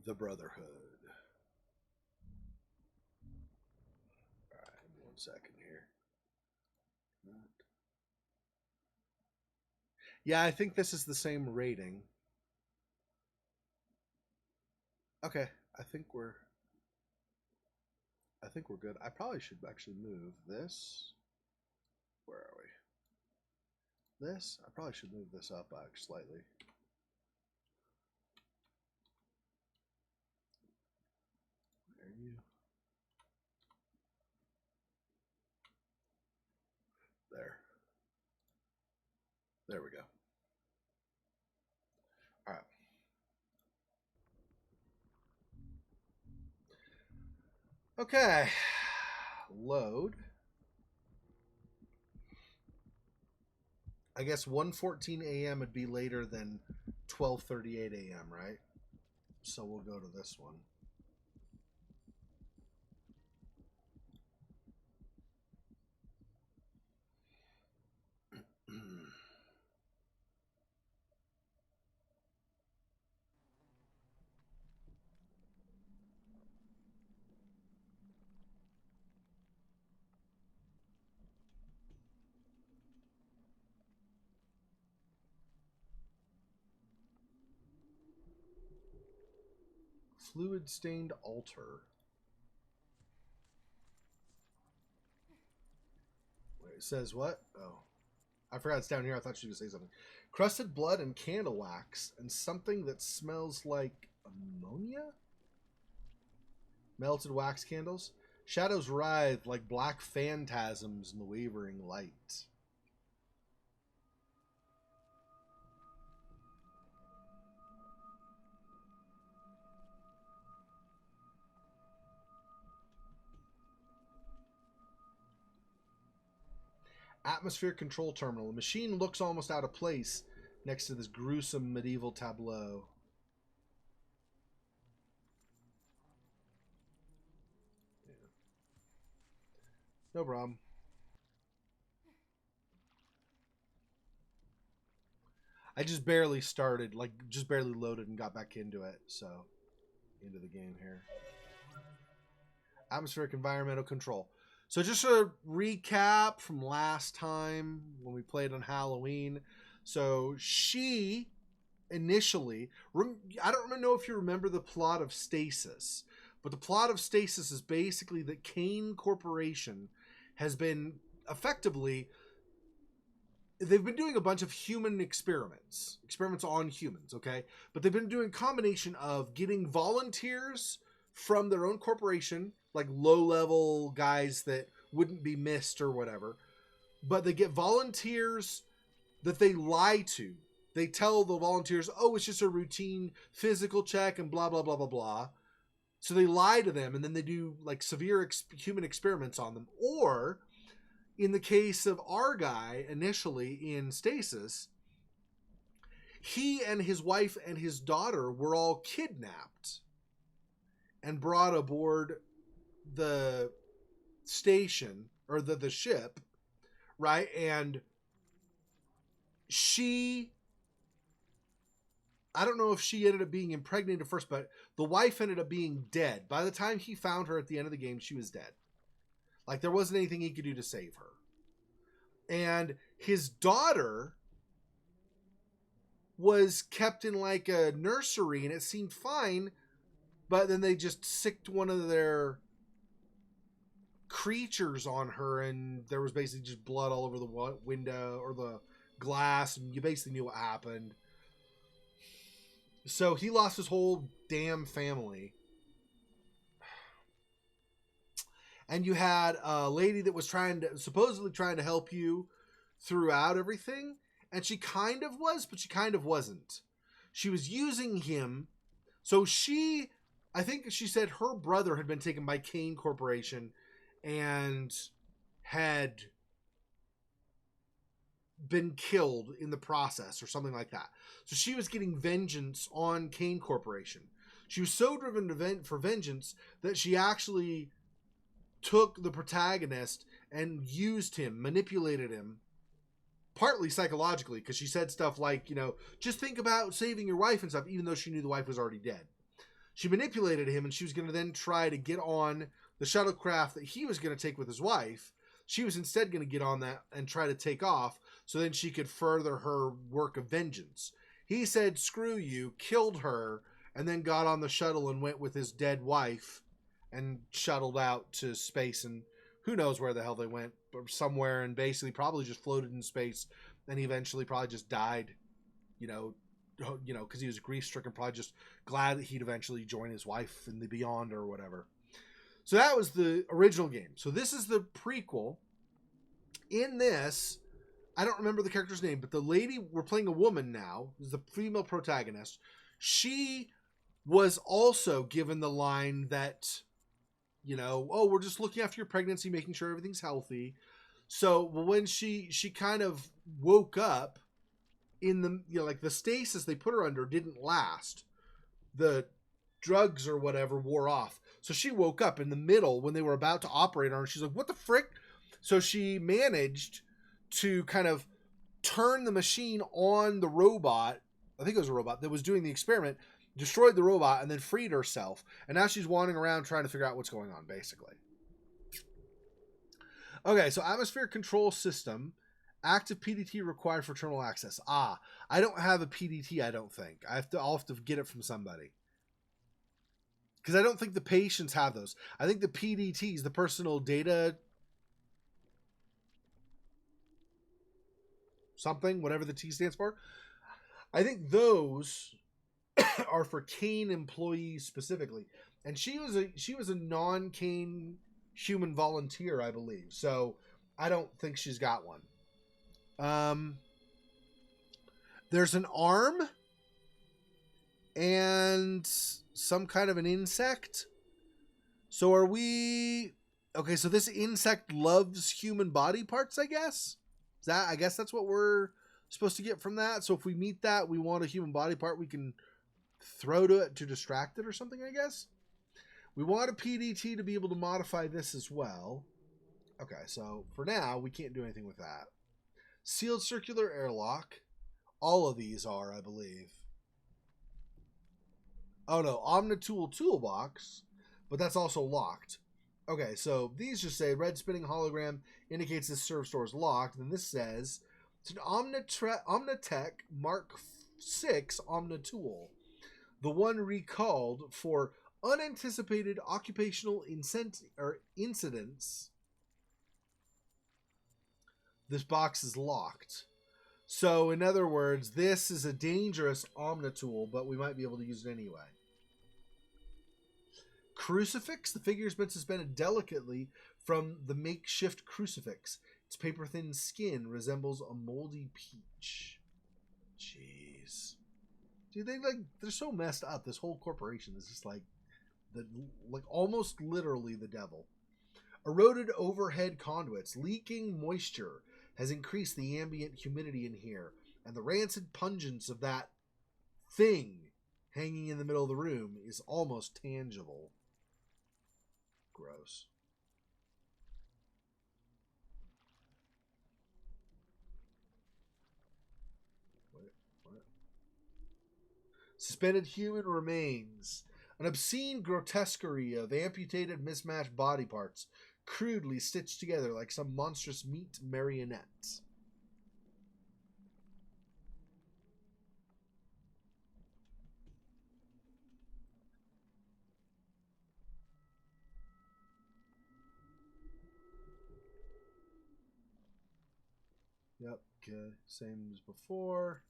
the Brotherhood. All right, 1 second here. Yeah, I think this is the same rating. Okay, I think we're good. I probably should actually move this. Where are we? This? I probably should move this up slightly. Where are you? There. There we go. All right. Okay. Load. I guess 1:14 a.m. would be later than 12:38 a.m., right? So we'll go to this one. Fluid stained altar. Wait, it says what? Oh. I forgot it's down here. I thought she was going to say something. Crusted blood and candle wax and something that smells like ammonia? Melted wax candles. Shadows writhe like black phantasms in the wavering light. Atmosphere control terminal. The machine looks almost out of place next to this gruesome medieval tableau. Yeah. No problem. I just barely started, like just barely loaded and got back into it, so into the game here. Atmospheric environmental control. So just a recap from last time when we played on Halloween. So she initially, I don't know if you remember the plot of Stasis, but the plot of Stasis is basically that CAYNE Corporation has been effectively, they've been doing a bunch of human experiments on humans, okay? But they've been doing a combination of getting volunteers from their own corporation, like low-level guys that wouldn't be missed or whatever, but they get volunteers that they lie to. They tell the volunteers, oh, it's just a routine physical check and blah, blah, blah, blah, blah. So they lie to them, and then they do like severe human experiments on them. Or, in the case of our guy, initially in Stasis, he and his wife and his daughter were all kidnapped and brought aboard the station or the ship, right? And she, I don't know if she ended up being impregnated first, but the wife ended up being dead. By the time he found her at the end of the game, she was dead. Like, there wasn't anything he could do to save her. And his daughter was kept in like a nursery and it seemed fine, but then they just sicked one of their creatures on her and there was basically just blood all over the window or the glass, and you basically knew what happened. So he lost his whole damn family. And you had a lady that was supposedly trying to help you throughout everything. And she kind of was, but she kind of wasn't. She was using him. So I think she said her brother had been taken by CAYNE Corporation and had been killed in the process or something like that. So she was getting vengeance on CAYNE Corporation. She was so driven for vengeance that she actually took the protagonist and used him, manipulated him, partly psychologically, because she said stuff like, just think about saving your wife and stuff, even though she knew the wife was already dead. She manipulated him, and she was going to then try to get on the shuttlecraft that he was going to take with his wife. She was instead going to get on that and try to take off so then she could further her work of vengeance. He said, screw you, killed her, and then got on the shuttle and went with his dead wife and shuttled out to space, and who knows where the hell they went, but somewhere, and basically probably just floated in space, and eventually probably just died, because he was grief-stricken, probably just glad that he'd eventually join his wife in the beyond or whatever. So that was the original game. So this is the prequel. In this, I don't remember the character's name, but the lady, we're playing a woman now, is the female protagonist. She was also given the line that, oh, we're just looking after your pregnancy, making sure everything's healthy. So when she kind of woke up in the, like the stasis they put her under didn't last. The drugs or whatever wore off. So she woke up in the middle when they were about to operate on her. She's like, what the frick? So she managed to kind of turn the machine on the robot. I think it was a robot that was doing the experiment, destroyed the robot, and then freed herself. And now she's wandering around trying to figure out what's going on, basically. Okay, so atmosphere control system. Active PDT required for terminal access. I don't have a PDT, I don't think. I'll have to get it from somebody. Because I don't think the patients have those. I think the PDTs, the personal data something, whatever the T stands for, I think those are for CAYNE employees specifically. And she was a non-CAYNE human volunteer, I believe. So I don't think she's got one. There's an arm and some kind of an insect. So are we... Okay, so this insect loves human body parts, I guess? I guess that's what we're supposed to get from that. So if we meet that, we want a human body part we can throw to it to distract it or something, I guess. We want a PDT to be able to modify this as well. Okay, so for now, we can't do anything with that. Sealed circular airlock. All of these are, I believe. Oh no, Omnitool toolbox, but that's also locked. Okay, so these just say red spinning hologram indicates this serve store is locked. Then this says it's an Omnitech Mark 6 Omnitool, the one recalled for unanticipated occupational incidents. This box is locked. So, in other words, this is a dangerous Omnitool, but we might be able to use it anyway. Crucifix. The figure has been suspended delicately from the makeshift crucifix. Its paper-thin skin resembles a moldy peach. Jeez. Dude, they're so messed up. This whole corporation is just like almost literally the devil. Eroded overhead conduits. Leaking moisture has increased the ambient humidity in here, and the rancid pungence of that thing hanging in the middle of the room is almost tangible. Gross. What? Suspended human remains. An obscene grotesquerie of amputated, mismatched body parts, crudely stitched together like some monstrous meat marionette. Yep, okay, same as before.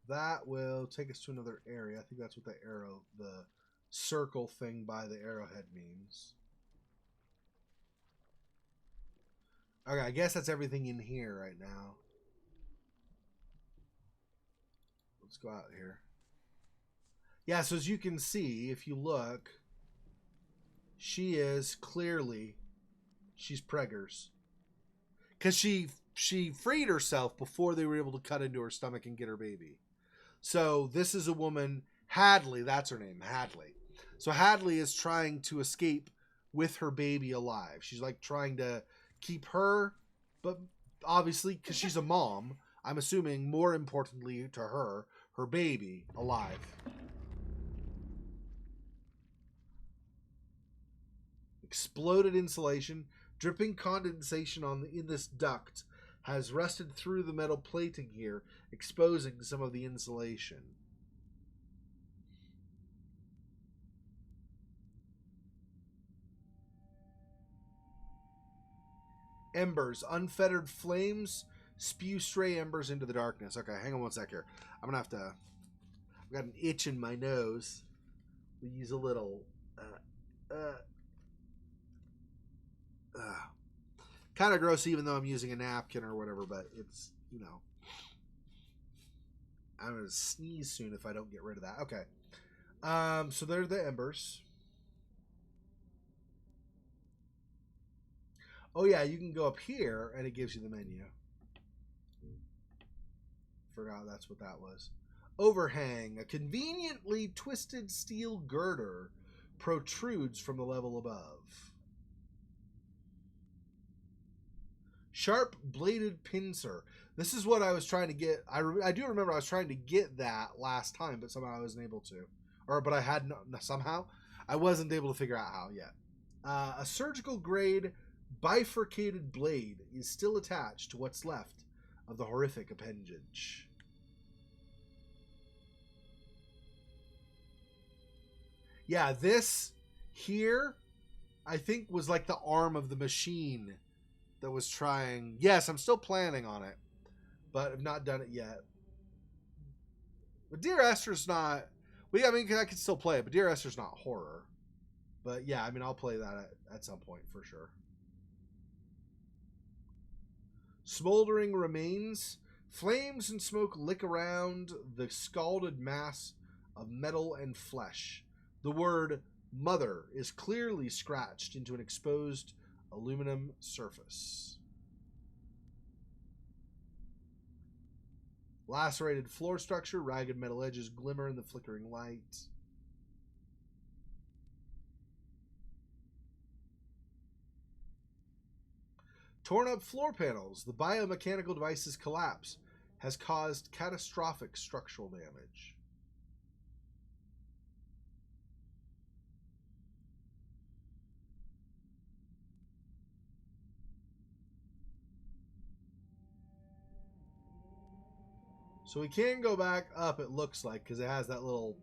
That will take us to another area. I think that's what the circle thing by the arrowhead means. Okay, I guess that's everything in here right now. Let's go out here. Yeah, so as you can see, if you look, she is clearly, she's preggers. Because she freed herself before they were able to cut into her stomach and get her baby. So this is a woman, Hadley, that's her name, Hadley. So Hadley is trying to escape with her baby alive. She's like trying to keep her, but obviously because she's a mom, I'm assuming more importantly to her, her baby alive. Exploded insulation, dripping condensation in this duct has rusted through the metal plating here, exposing some of the insulation. Embers, unfettered flames spew stray embers into the darkness. Okay, hang on one sec here. I'm gonna have to. I've got an itch in my nose. We use a little. Kind of gross, even though I'm using a napkin or whatever. But it's, you know, I'm gonna sneeze soon if I don't get rid of that. Okay. So they're the embers. Oh yeah, you can go up here and it gives you the menu. Forgot that's what that was. Overhang. A conveniently twisted steel girder protrudes from the level above. Sharp bladed pincer. This is what I was trying to get. I do remember I was trying to get that last time, but somehow I wasn't able to. But I had somehow I wasn't able to figure out how yet. A surgical grade bifurcated blade is still attached to what's left of the horrific appendage. Yeah, this here, I think, was like the arm of the machine that was trying. Yes, I'm still planning on it, but I've not done it yet. But Dear Esther's not. I mean, I can still play it, but Dear Esther's not horror. But yeah, I mean, I'll play that at some point for sure. Smoldering remains. Flames and smoke lick around the scalded mass of metal and flesh. The word mother is clearly scratched into an exposed aluminum surface. Lacerated floor structure. Ragged metal edges glimmer in the flickering light. Torn up floor panels. The biomechanical device's collapse has caused catastrophic structural damage. So we can go back up, it looks like, because it has that little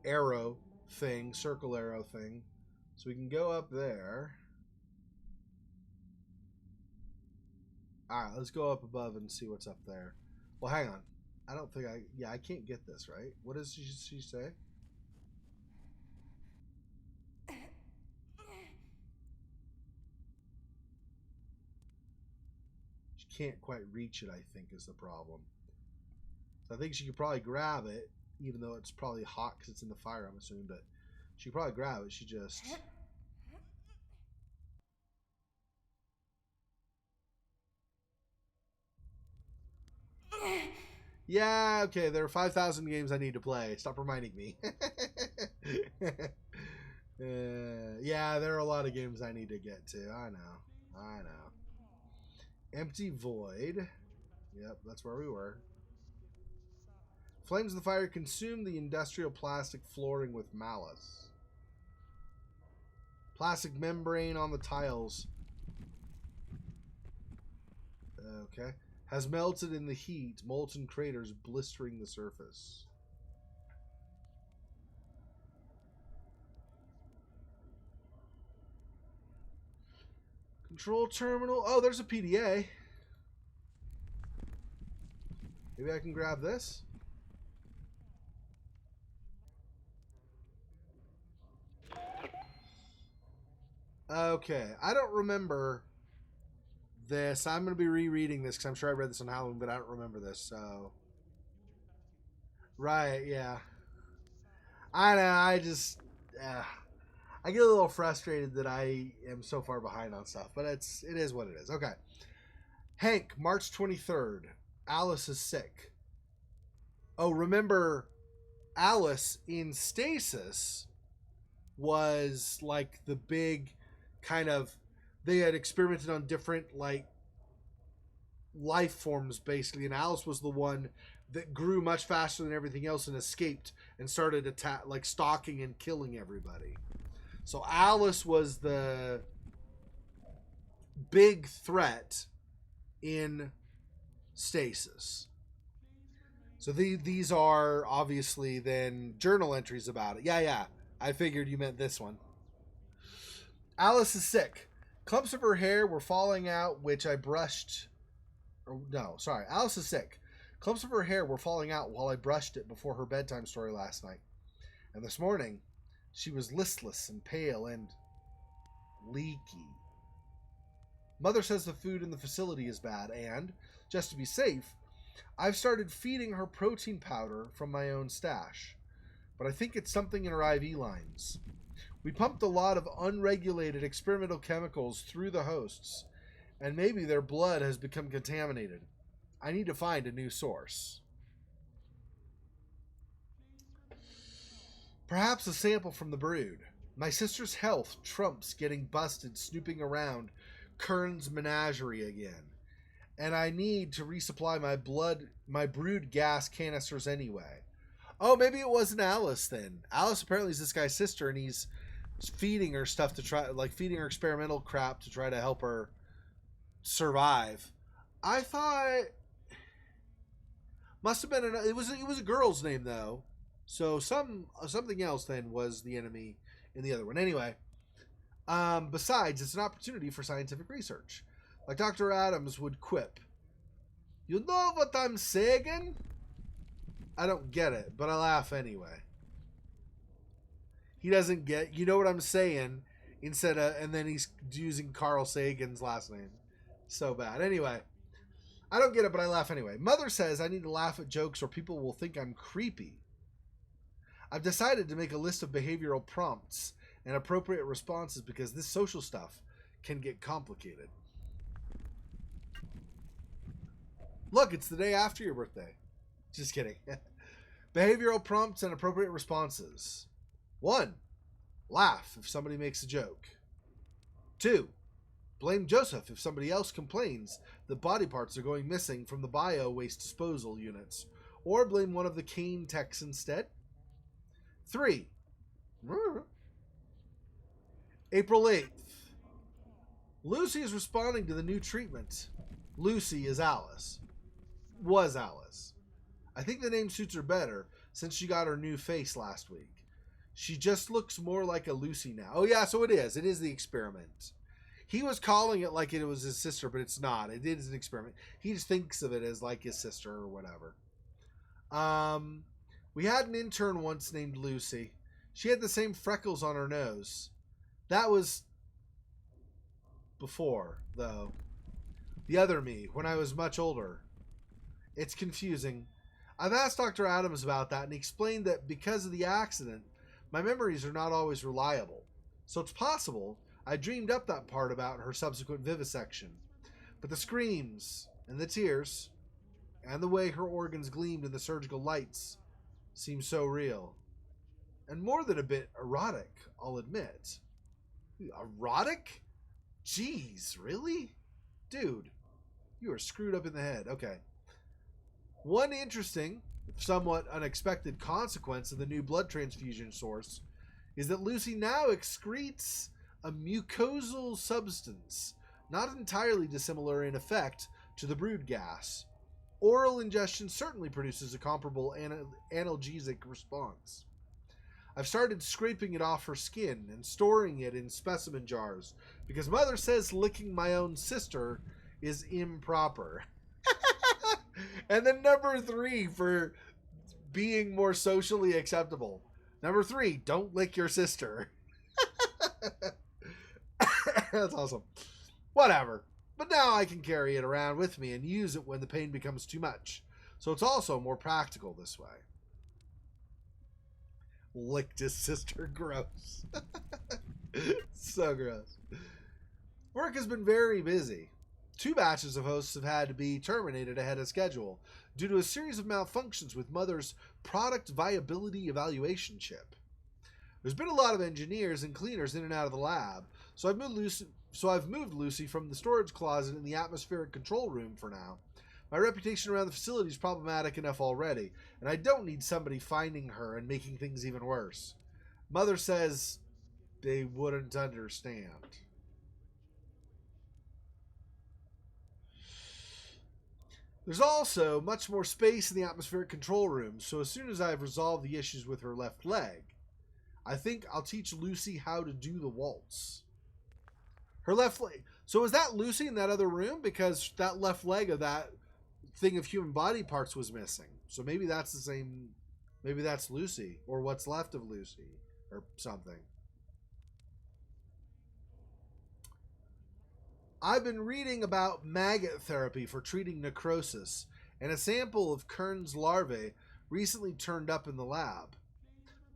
arrow thing, circle arrow thing. So we can go up there. Alright, let's go up above and see what's up there. Well, hang on. I don't think I can't get this, right? What does she say? She can't quite reach it, I think, is the problem. So I think she could probably grab it, even though it's probably hot because it's in the fire, I'm assuming, but she could probably grab it. She just... Yeah, okay, there are 5,000 games I need to play. Stop reminding me. Yeah, there are a lot of games I need to get to. I know. Empty void. Yep, that's where we were. Flames of the fire consume the industrial plastic flooring with malice. Plastic membrane on the tiles. Okay. Has melted in the heat, molten craters blistering the surface. Control terminal. Oh, there's a PDA. Maybe I can grab this. Okay, I don't remember this. I'm going to be rereading this because I'm sure I read this on Halloween, but I don't remember this, so... Right, yeah. I know, I just... I get a little frustrated that I am so far behind on stuff, but it is what it is. Okay. Hank, March 23rd. Alice is sick. Oh, remember, Alice in Stasis was like the big kind of... They had experimented on different, like, life forms, basically, and Alice was the one that grew much faster than everything else and escaped and started stalking and killing everybody. So Alice was the big threat in Stasis. So these are obviously then journal entries about it. Yeah. I figured you meant this one. Alice is sick. Clumps of her hair were falling out, which I brushed. No, sorry. Alice is sick. Clumps of her hair were falling out while I brushed it before her bedtime story last night. And this morning, she was listless and pale and leaky. Mother says the food in the facility is bad, and, just to be safe, I've started feeding her protein powder from my own stash. But I think it's something in her IV lines. We pumped a lot of unregulated experimental chemicals through the hosts, and maybe their blood has become contaminated. I need to find a new source. Perhaps a sample from the brood. My sister's health trumps getting busted snooping around Kern's menagerie again. And I need to resupply my brood gas canisters anyway. Oh, maybe it wasn't Alice then. Alice apparently is this guy's sister, and he's feeding her stuff to try, like feeding her experimental crap to try to help her survive. I thought must have been it was a girl's name though, so something else then was the enemy in the other one. Anyway, besides, it's an opportunity for scientific research, like Dr. Adams would quip. You know what I'm saying? I don't get it, but I laugh anyway. He doesn't get, you know what I'm saying, instead of, and then he's using Carl Sagan's last name. So bad. Anyway, I don't get it, but I laugh anyway. Mother says I need to laugh at jokes or people will think I'm creepy. I've decided to make a list of behavioral prompts and appropriate responses because this social stuff can get complicated. Look, it's the day after your birthday. Just kidding. Behavioral prompts and appropriate responses. 1. Laugh if somebody makes a joke. 2. Blame Joseph if somebody else complains that body parts are going missing from the bio waste disposal units, or blame one of the CAYNE techs instead. 3. April 8th. Lucy is responding to the new treatment. Lucy is Alice. Was Alice. I think the name suits her better since she got her new face last week. She just looks more like a Lucy now. Oh yeah, so it is. It is the experiment. He was calling it like it was his sister, but it's not. It is an experiment. He just thinks of it as like his sister or whatever. We had an intern once named Lucy. She had the same freckles on her nose. That was before, though. The other me, when I was much older. It's confusing. I've asked Dr. Adams about that, and he explained that because of the accident, my memories are not always reliable. So it's possible I dreamed up that part about her subsequent vivisection. But the screams, and the tears, and the way her organs gleamed in the surgical lights seem so real. And more than a bit erotic, I'll admit. Erotic? Jeez, really? Dude, you are screwed up in the head. Okay. One interesting, somewhat unexpected consequence of the new blood transfusion source is that Lucy now excretes a mucosal substance, not entirely dissimilar in effect to the brood gas. Oral ingestion certainly produces a comparable analgesic response. I've started scraping it off her skin and storing it in specimen jars because Mother says licking my own sister is improper. And then number 3 for being more socially acceptable. Number 3, don't lick your sister. That's awesome. Whatever. But now I can carry it around with me and use it when the pain becomes too much. So it's also more practical this way. Licked his sister. Gross. So gross. Work has been very busy. 2 batches of hosts have had to be terminated ahead of schedule due to a series of malfunctions with Mother's product viability evaluation chip. There's been a lot of engineers and cleaners in and out of the lab, so I've moved Lucy from the storage closet in the atmospheric control room for now. My reputation around the facility is problematic enough already, and I don't need somebody finding her and making things even worse. Mother says they wouldn't understand. There's also much more space in the atmospheric control room, so as soon as I've resolved the issues with her left leg, I think I'll teach Lucy how to do the waltz. Her left leg. So is that Lucy in that other room? Because that left leg of that thing of human body parts was missing. So maybe that's the same. Maybe that's Lucy, or what's left of Lucy, or something. I've been reading about maggot therapy for treating necrosis, and a sample of Kern's larvae recently turned up in the lab.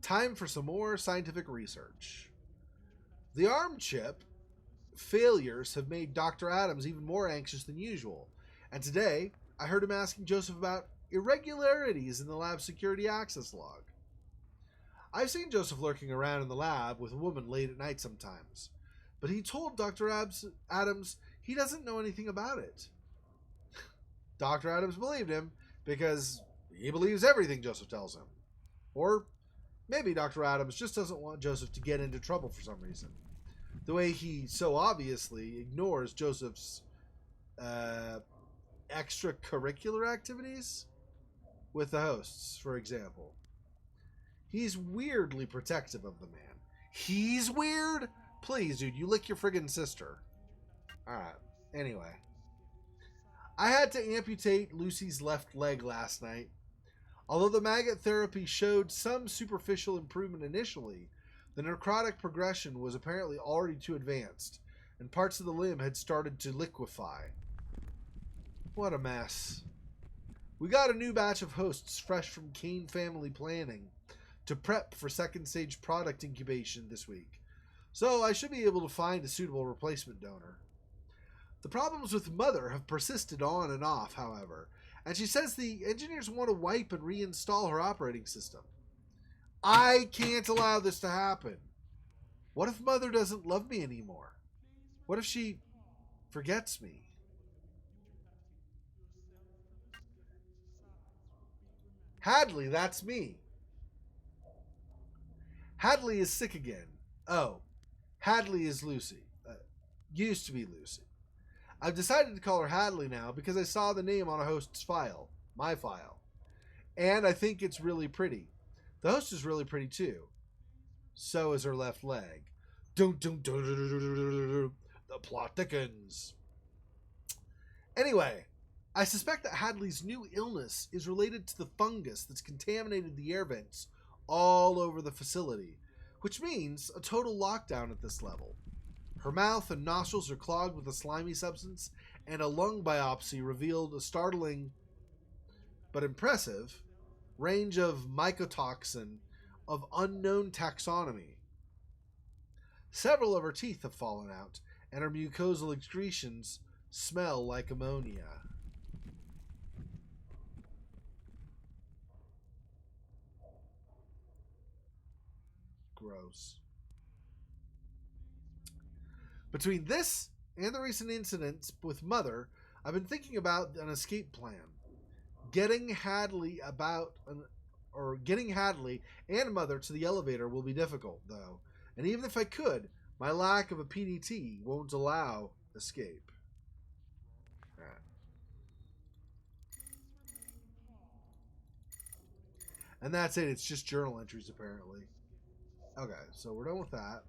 Time for some more scientific research. The arm chip failures have made Dr. Adams even more anxious than usual, and today I heard him asking Joseph about irregularities in the lab security access log. I've seen Joseph lurking around in the lab with a woman late at night sometimes, but he told Dr. Adams he doesn't know anything about it. Dr. Adams believed him because he believes everything Joseph tells him. Or maybe Dr. Adams just doesn't want Joseph to get into trouble for some reason. The way he so obviously ignores Joseph's extracurricular activities with the hosts, for example. He's weirdly protective of the man. He's weird? Please, dude, you lick your friggin' sister. Alright, anyway. I had to amputate Lucy's left leg last night. Although the maggot therapy showed some superficial improvement initially, the necrotic progression was apparently already too advanced, and parts of the limb had started to liquefy. What a mess. We got a new batch of hosts fresh from CAYNE Family Planning to prep for second stage product incubation this week, so I should be able to find a suitable replacement donor. The problems with Mother have persisted on and off, however, and she says the engineers want to wipe and reinstall her operating system. I can't allow this to happen. What if Mother doesn't love me anymore? What if she forgets me? Hadley, that's me. Hadley is sick again. Oh, Hadley is Lucy. Used to be Lucy. I've decided to call her Hadley now because I saw the name on a host's file, my file, and I think it's really pretty. The host is really pretty too. So is her left leg. Dun, dun, dun, dun, dun, dun, dun, dun. The plot thickens. Anyway, I suspect that Hadley's new illness is related to the fungus that's contaminated the air vents all over the facility, which means a total lockdown at this level. Her mouth and nostrils are clogged with a slimy substance, and a lung biopsy revealed a startling but impressive range of mycotoxin of unknown taxonomy. Several of her teeth have fallen out, and her mucosal excretions smell like ammonia. Gross. Between this and the recent incidents with Mother, I've been thinking about an escape plan. Getting Hadley and Mother to the elevator will be difficult, though, and even if I could, my lack of a PDT won't allow escape. Right. And that's it. It's just journal entries, apparently. Okay, so we're done with that.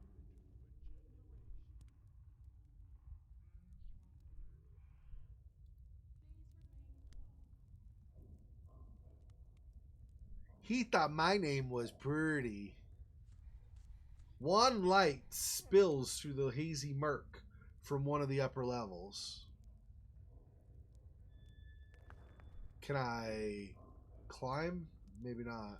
He thought my name was pretty. One light spills through the hazy murk from one of the upper levels. Can I climb? Maybe not.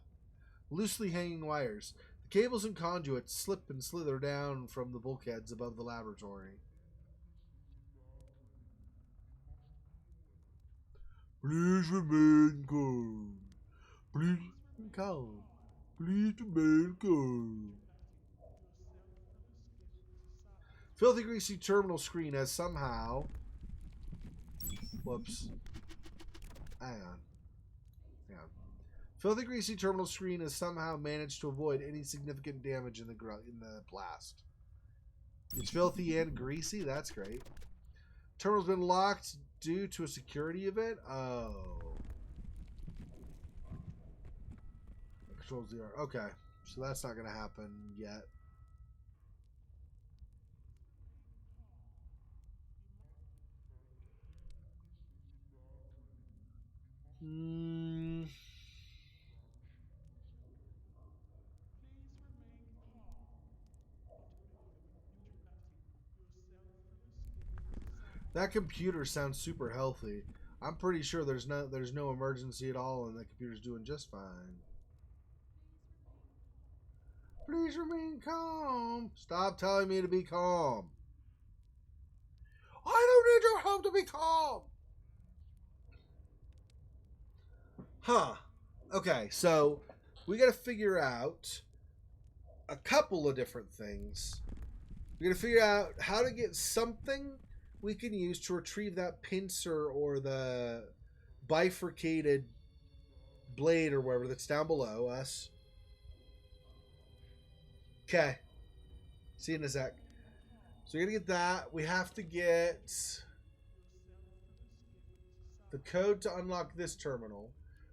Loosely hanging wires. The cables and conduits slip and slither down from the bulkheads above the laboratory. Please remain calm. Please remain calm. Please remain calm. Filthy greasy terminal screen has somehow... Whoops. Hang on. Filthy greasy terminal screen has somehow managed to avoid any significant damage in the blast. It's filthy and greasy? That's great. Terminal's been locked due to a security event? Oh. Control 0. Okay. So that's not going to happen yet. That computer sounds super healthy. I'm pretty sure there's no emergency at all and that computer's doing just fine. Please remain calm. Stop telling me to be calm. I don't need your help to be calm. Huh. Okay, so we got to figure out a couple of different things. We got to figure out how to get something we can use to retrieve that pincer or the bifurcated blade or whatever that's down below us. Okay. See you in a sec. So we're going to get that. We have to get the code to unlock this terminal.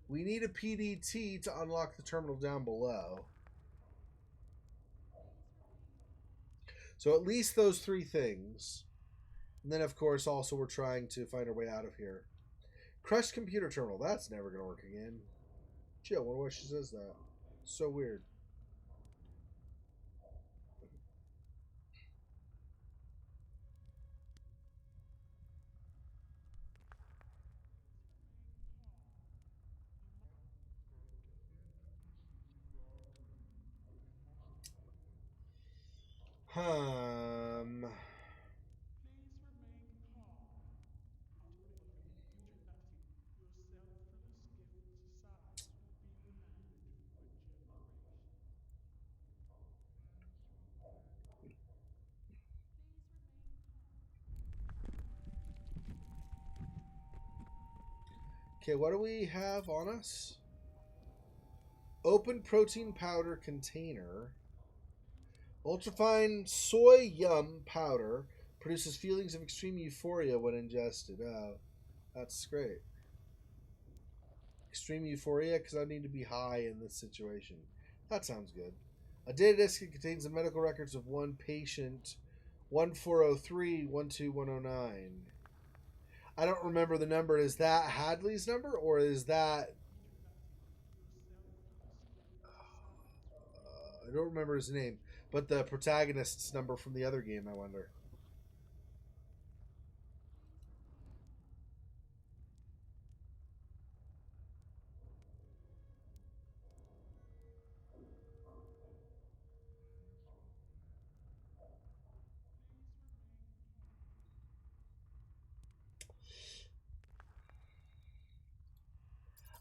We need a PDT to unlock the terminal down below. So at least those three things. And then, of course, also we're trying to find our way out of here. Crushed computer terminal. That's never going to work again. Gee, I wonder why she says that. So weird. Okay, what do we have on us? Open protein powder container. Ultrafine soy yum powder produces feelings of extreme euphoria when ingested. Oh, that's great. Extreme euphoria because I need to be high in this situation. That sounds good. A data disk contains the medical records of one patient, 1403 12109. I don't remember the number. Is that Hadley's number or is that... I don't remember his name, but the protagonist's number from the other game, I wonder.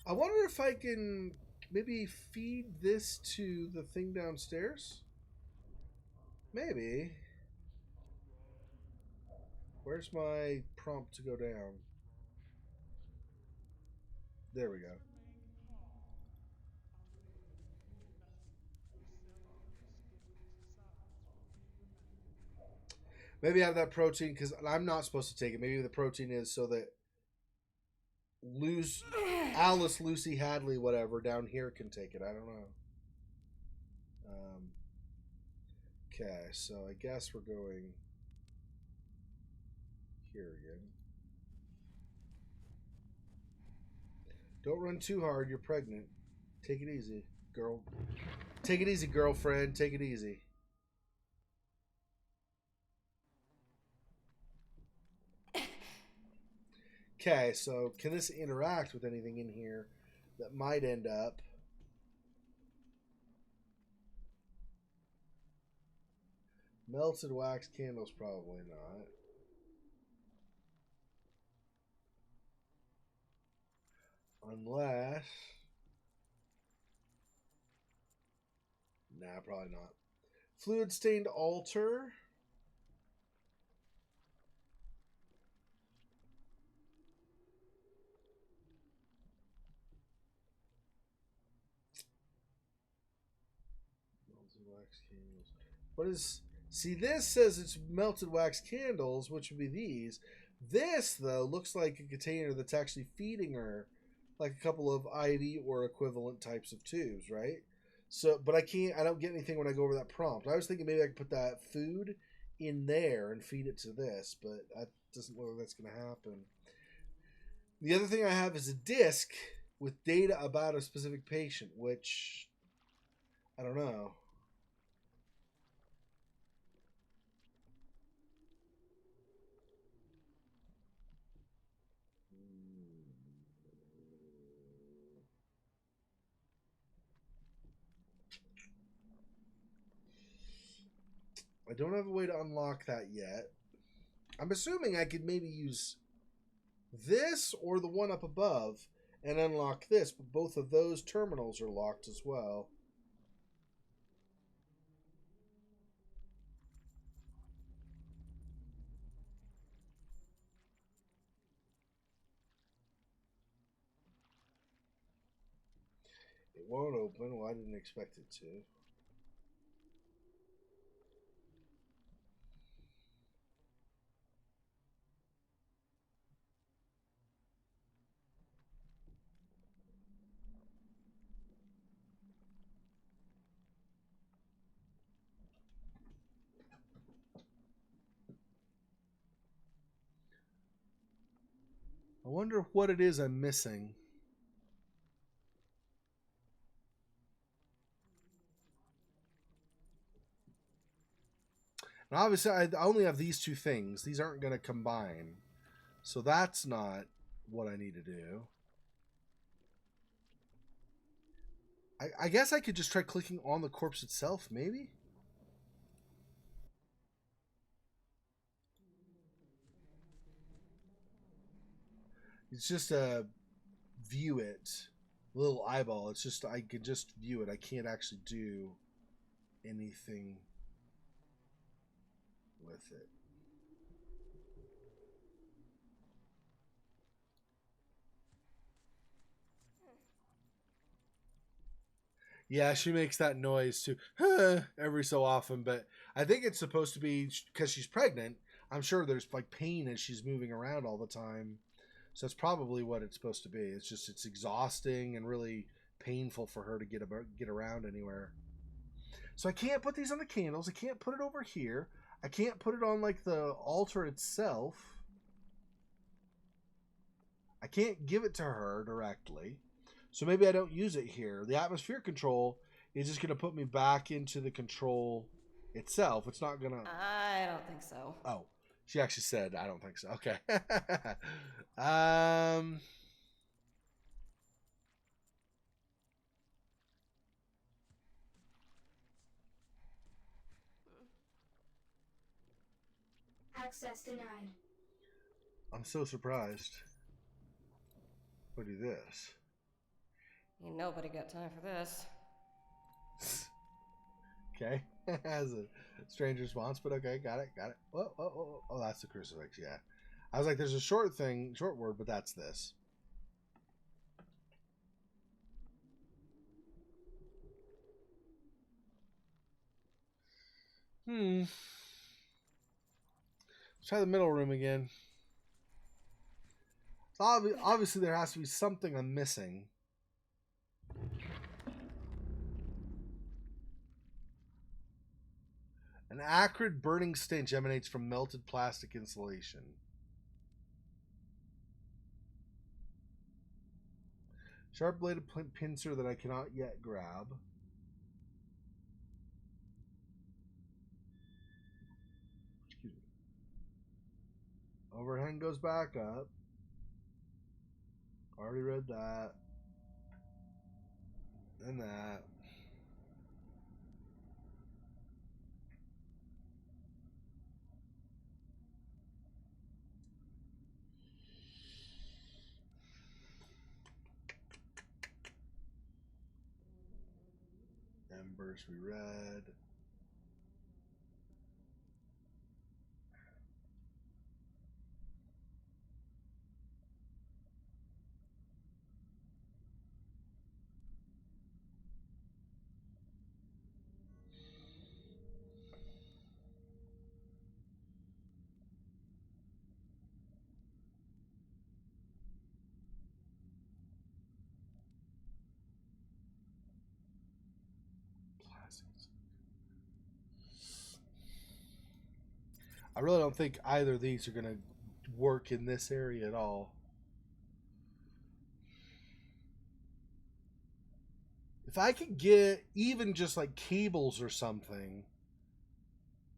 I wonder if I can maybe feed this to the thing downstairs? Maybe. Where's my prompt to go down? There we go. Maybe I have that protein because I'm not supposed to take it. Maybe the protein is so that Alice, Lucy, Hadley, whatever, down here can take it. I don't know. Okay, so I guess we're going here again. Don't run too hard. You're pregnant. Take it easy, girl. Take it easy, girlfriend. Take it easy. Okay, so can this interact with anything in here that might end up? Melted wax candles, probably not. Unless... Nah, probably not. Fluid stained altar. wax candles. What is... See, this says it's melted wax candles, which would be these. This, though, looks like a container that's actually feeding her like a couple of IV or equivalent types of tubes, right? So, but I don't get anything when I go over that prompt. I was thinking maybe I could put that food in there and feed it to this, but that doesn't look like that's going to happen. The other thing I have is a disc with data about a specific patient, which I don't know. I don't have a way to unlock that yet. I'm assuming I could maybe use this or the one up above and unlock this, but both of those terminals are locked as well. It won't open. Well, I didn't expect it to. I wonder what it is I'm missing. And obviously, I only have these two things. These aren't going to combine. So that's not what I need to do. I guess I could just try clicking on the corpse itself, maybe? It's just a view it. Little eyeball. It's just, I can just view it. I can't actually do anything with it. Yeah, she makes that noise too every so often, but I think it's supposed to be because she's pregnant. I'm sure there's like pain as she's moving around all the time. So that's probably what it's supposed to be. It's just it's exhausting and really painful for her to get around anywhere. So I can't put these on the candles. I can't put it over here. I can't put it on like the altar itself. I can't give it to her directly. So maybe I don't use it here. The atmosphere control is just going to put me back into the control itself. It's not going to... I don't think so. Oh, she actually said, I don't think so. Okay. Access denied. I'm so surprised. What do this? Ain't nobody got time for this. Okay. Has a strange response, but okay, got it. Oh, that's the crucifix, yeah. I was like, there's a short word, but that's this. Let's try the middle room again. So obviously there has to be something I'm missing. An acrid burning stench emanates from melted plastic insulation. Sharp bladed pincer that I cannot yet grab. Excuse me. Overhang goes back up. Already read that. And that. Embers we read. I really don't think either of these are going to work in this area at all. If I could get even just like cables or something,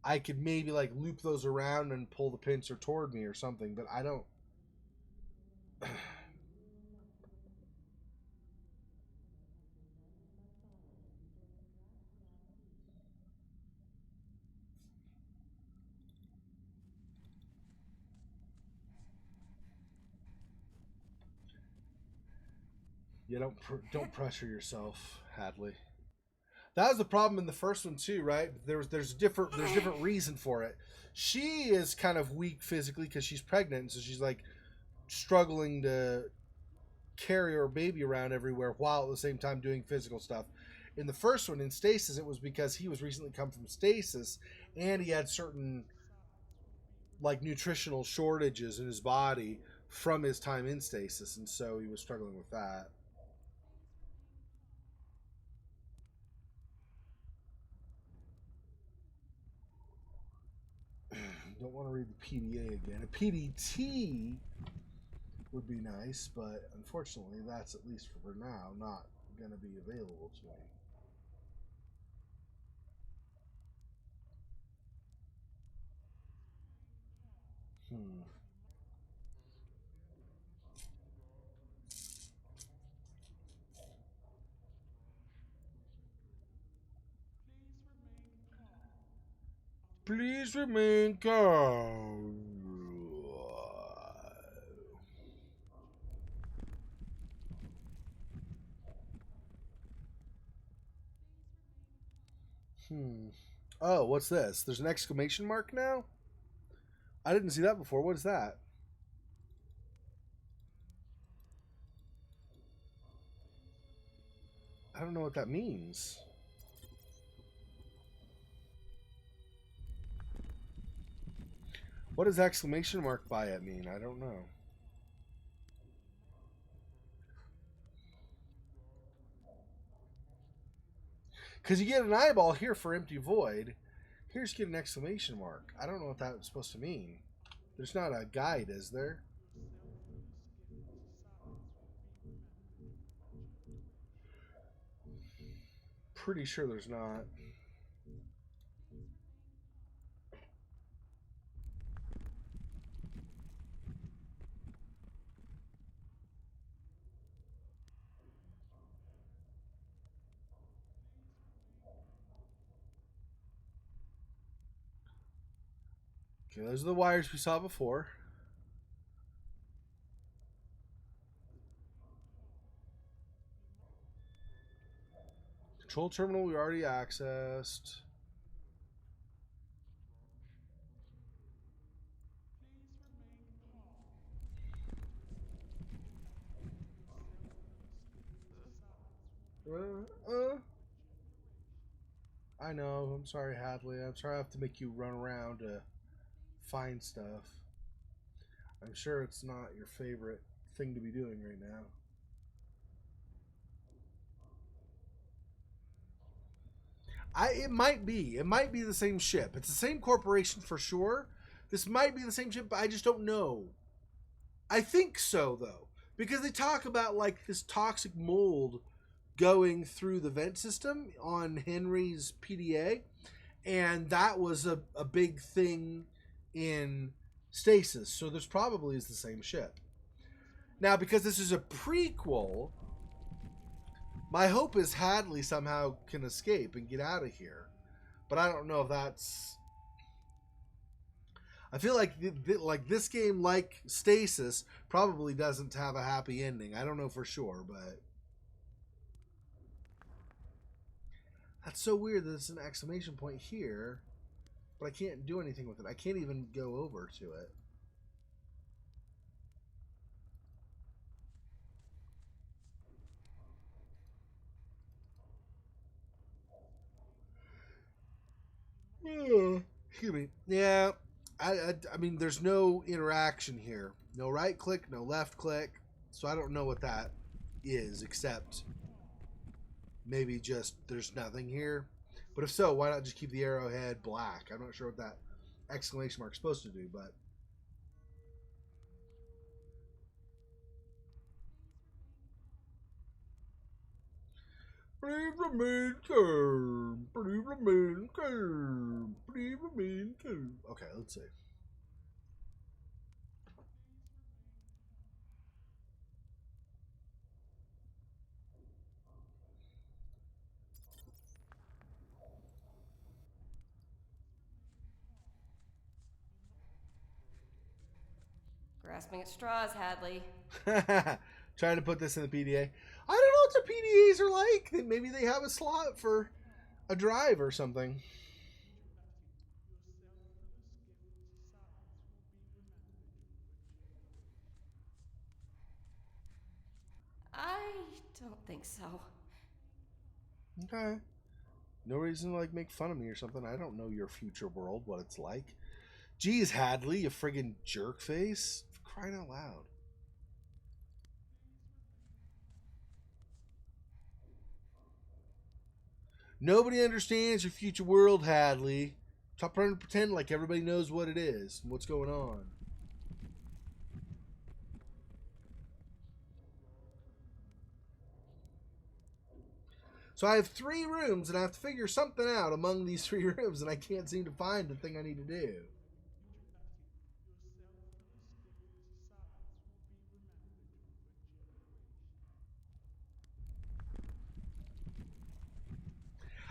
I could maybe like loop those around and pull the pincer toward me or something, but I don't. Yeah, don't pressure yourself, Hadley. That was the problem in the first one too, right? There's different reason for it. She is kind of weak physically because she's pregnant, so she's like struggling to carry her baby around everywhere while at the same time doing physical stuff. In the first one, in Stasis, it was because he was recently come from Stasis and he had certain like nutritional shortages in his body from his time in Stasis, and so he was struggling with that. Don't want to read the PDA again. A PDT would be nice, but unfortunately that's, at least for now, not going to be available to me. Please remain calm. Oh, what's this? There's an exclamation mark now? I didn't see that before. What is that? I don't know what that means. What does exclamation mark by it mean? I don't know. Because you get an eyeball here for empty void. Here's get an exclamation mark. I don't know what that's supposed to mean. There's not a guide, is there? Pretty sure there's not. Okay, those are the wires we saw before. Control terminal we already accessed. I know. I'm sorry, Hadley. I'm sorry I have to make you run around to find stuff. I'm sure it's not your favorite thing to be doing right now. It might be. It might be the same ship. It's the same corporation for sure. This might be the same ship, but I just don't know. I think so, though. Because they talk about, like, this toxic mold going through the vent system on Henry's PDA. And that was a big thing in Stasis. So this probably is the same ship. Now, because this is a prequel, my hope is Hadley somehow can escape and get out of here. But I don't know if that's... I feel like this game, like Stasis, probably doesn't have a happy ending. I don't know for sure, but... That's so weird that there's an exclamation point here, but I can't do anything with it. I can't even go over to it. Excuse me. Yeah, I mean, there's no interaction here. No right click, no left click. So I don't know what that is, except maybe just there's nothing here. But if so, why not just keep the arrowhead black? I'm not sure what that exclamation mark supposed to do, but please remain calm. Please remain calm. Please remain calm. Okay, let's see. Grasping at straws, Hadley. Trying to put this in the PDA. I don't know what the PDAs are like. Maybe they have a slot for a drive or something. I don't think so. Okay. No reason to like make fun of me or something. I don't know your future world, what it's like. Geez, Hadley, you friggin' jerk face. For crying out loud. Nobody understands your future world, Hadley. Stop trying to pretend like everybody knows what it is and what's going on. So I have 3 rooms, and I have to figure something out among these 3 rooms, and I can't seem to find the thing I need to do.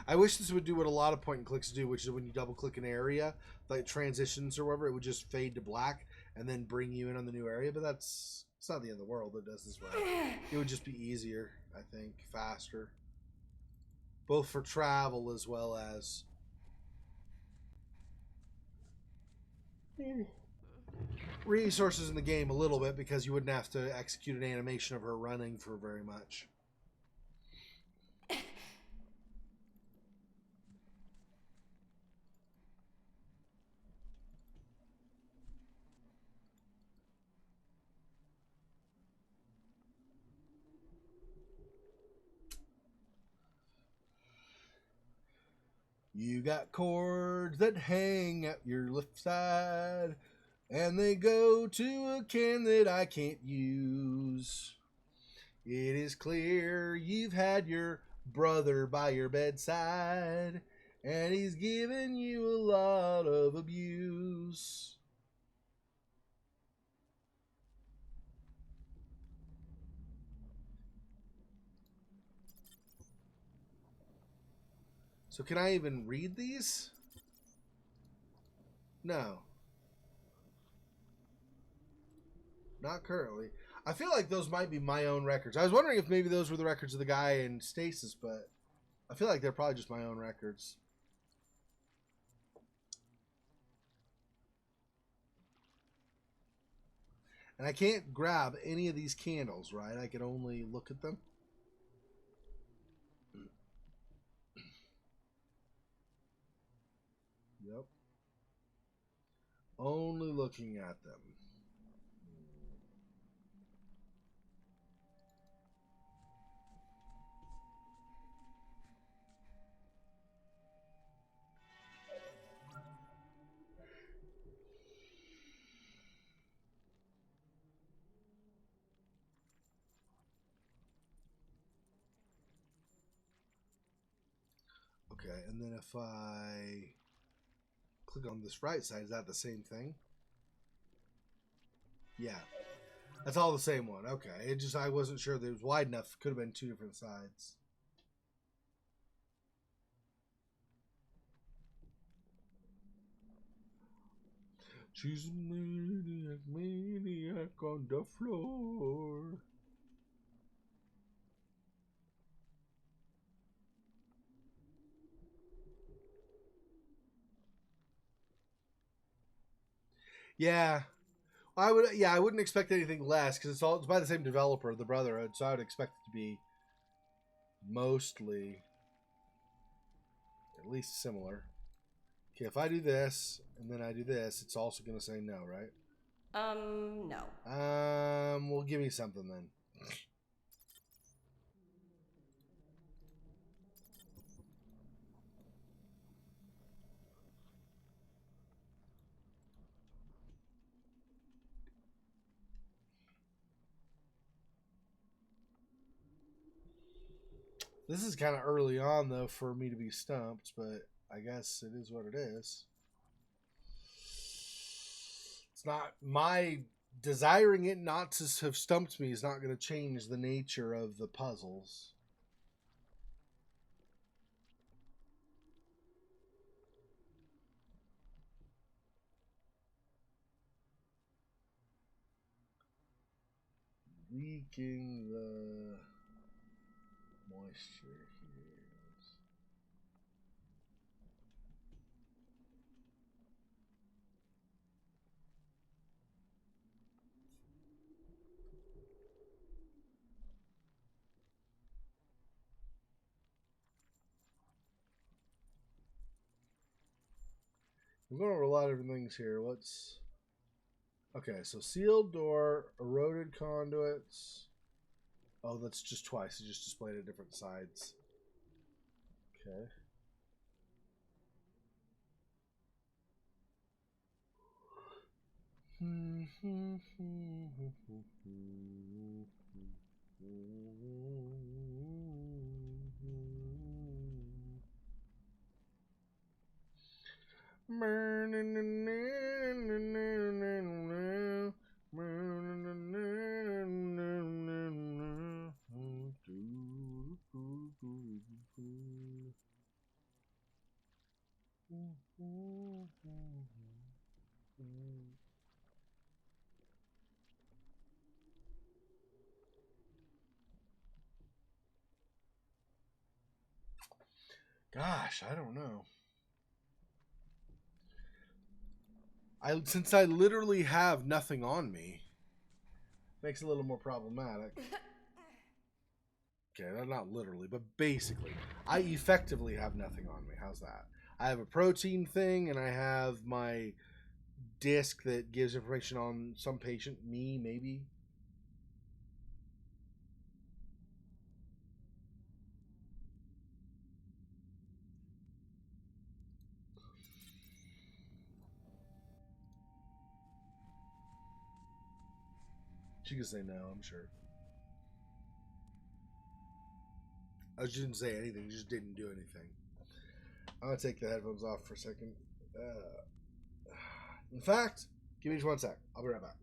I wish this would do what a lot of point and clicks do, which is when you double click an area, like transitions or whatever, it would just fade to black and then bring you in on the new area. But it's not the end of the world. It does this right. It would just be easier, I think, faster, both for travel as well as resources in the game a little bit, because you wouldn't have to execute an animation of her running for very much. You got cords that hang at your left side, and they go to a can that I can't use. It is clear you've had your brother by your bedside, and he's given you a lot of abuse. So can I even read these? No. Not currently. I feel like those might be my own records. I was wondering if maybe those were the records of the guy in Stasis, but I feel like they're probably just my own records. And I can't grab any of these candles, right? I can only look at them. Yep. Only looking at them. Okay, and then if I click on this right side, is that the same thing? Yeah. That's all the same one. Okay. It just, I wasn't sure that it was wide enough. Could have been 2 different sides. She's a maniac on the floor. Yeah. I wouldn't expect anything less, because it's by the same developer, the Brotherhood, so I would expect it to be mostly at least similar. Okay, if I do this and then I do this, it's also going to say no, right? No. Well, give me something then. This is kind of early on, though, for me to be stumped, but I guess it is what it is. It's not my desiring it not to have stumped me is not going to change the nature of the puzzles. Leaking the moisture here. We're going over a lot of different things here. What's... Okay, so sealed door, eroded conduits. Oh, that's just twice. It just displayed at different sides. Okay. Gosh, I don't know. Since I literally have nothing on me, makes it a little more problematic. Okay, not literally, but basically, I effectively have nothing on me. How's that? I have a protein thing, and I have my disc that gives information on some patient, me, maybe. She could say no, I'm sure. I just didn't say anything, just didn't do anything. I'm going to take the headphones off for a second. In fact, give me just 1 sec. I'll be right back.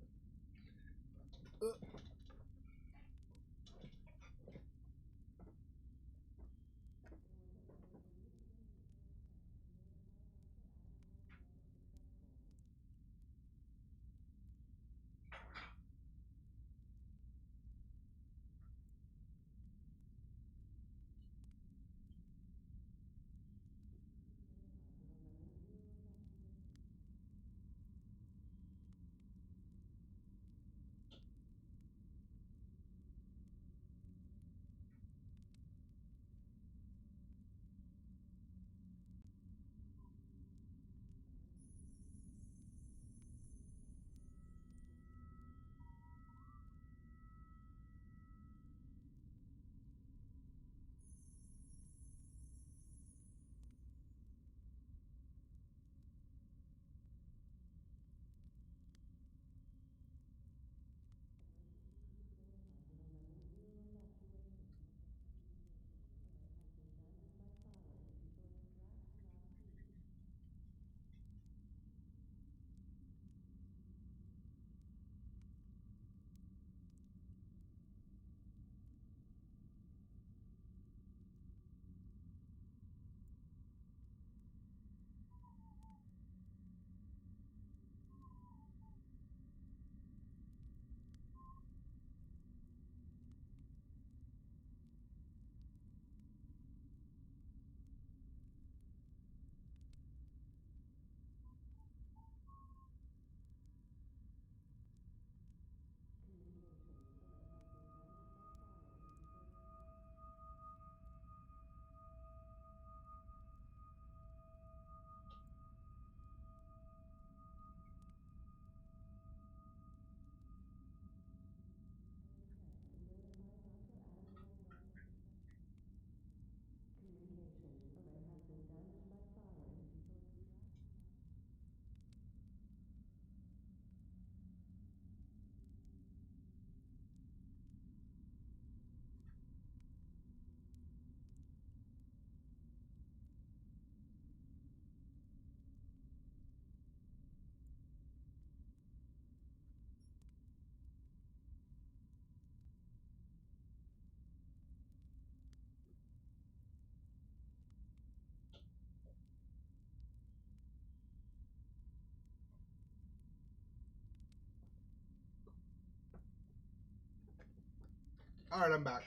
All right, I'm back.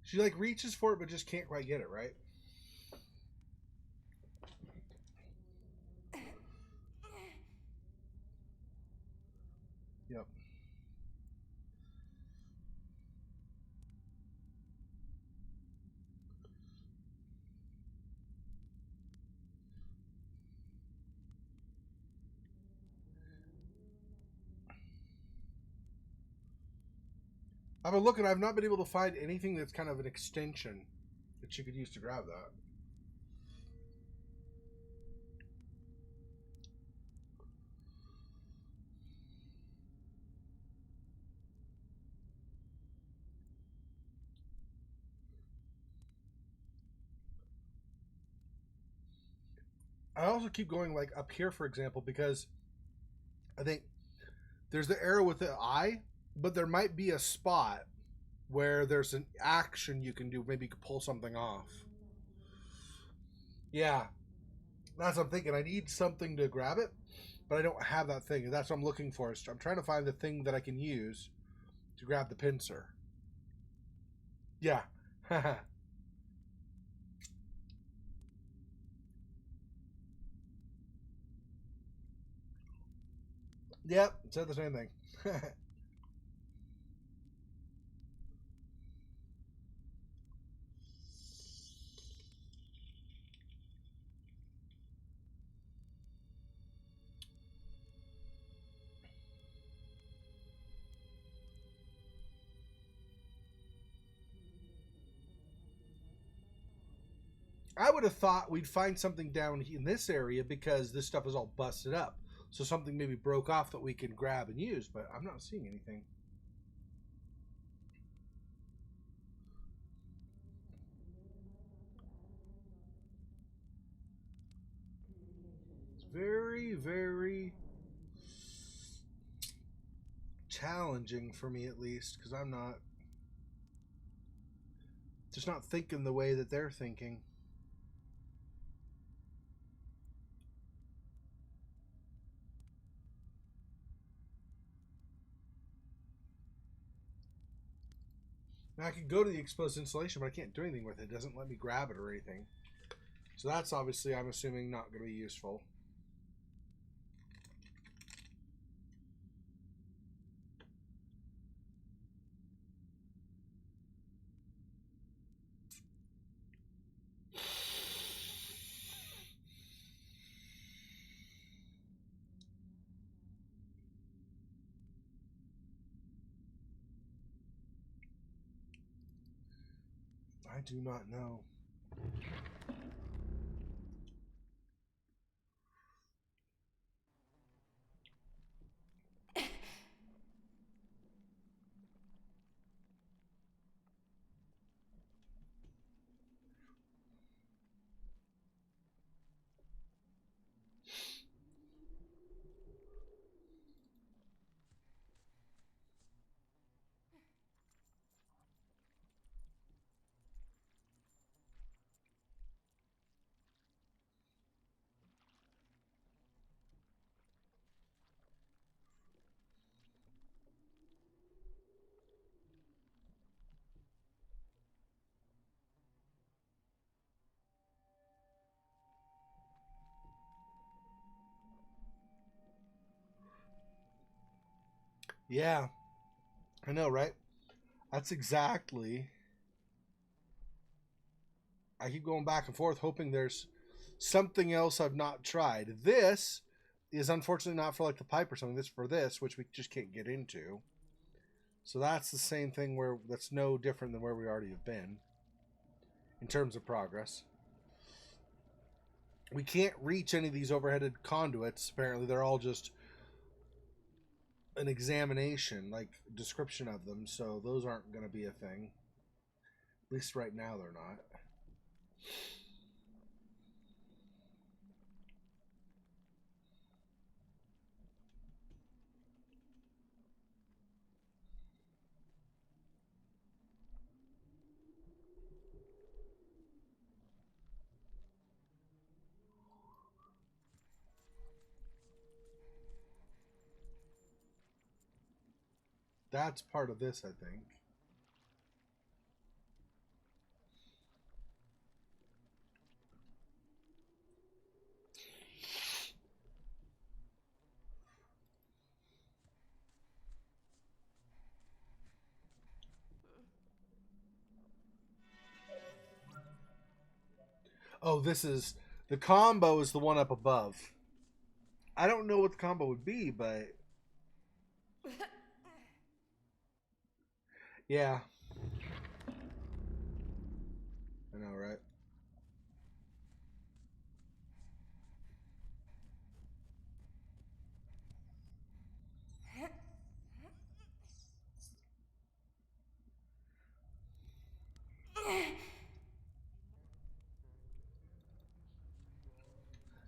She like reaches for it, but just can't quite get it, right? Yep. I've been looking. I've not been able to find anything that's kind of an extension that she could use to grab that. I also keep going like up here, for example, because I think there's the arrow with the eye, but there might be a spot where there's an action you can do. Maybe you could pull something off. Yeah, that's what I'm thinking. I need something to grab it, but I don't have that thing. That's what I'm looking for. I'm trying to find the thing that I can use to grab the pincer. Yeah. Yep, said the same thing. I would have thought we'd find something down in this area because this stuff is all busted up. So something maybe broke off that we can grab and use, but I'm not seeing anything. It's very, very challenging for me, at least, because I'm not just not thinking the way that they're thinking. Now I could go to the exposed insulation, but I can't do anything with it. It doesn't let me grab it or anything. So that's obviously, I'm assuming, not going to be useful. I do not know. Yeah, I know, right? That's exactly. I keep going back and forth hoping there's something else I've not tried. This is unfortunately not for like the pipe or something. This is for this, which we just can't get into. So that's the same thing where that's no different than where we already have been in terms of progress. We can't reach any of these overheaded conduits. Apparently, they're all just an examination, like description of them, so those aren't going to be a thing. At least right now they're not. That's part of this, I think. Oh, this is... The combo is the one up above. I don't know what the combo would be, but... Yeah. I know, right?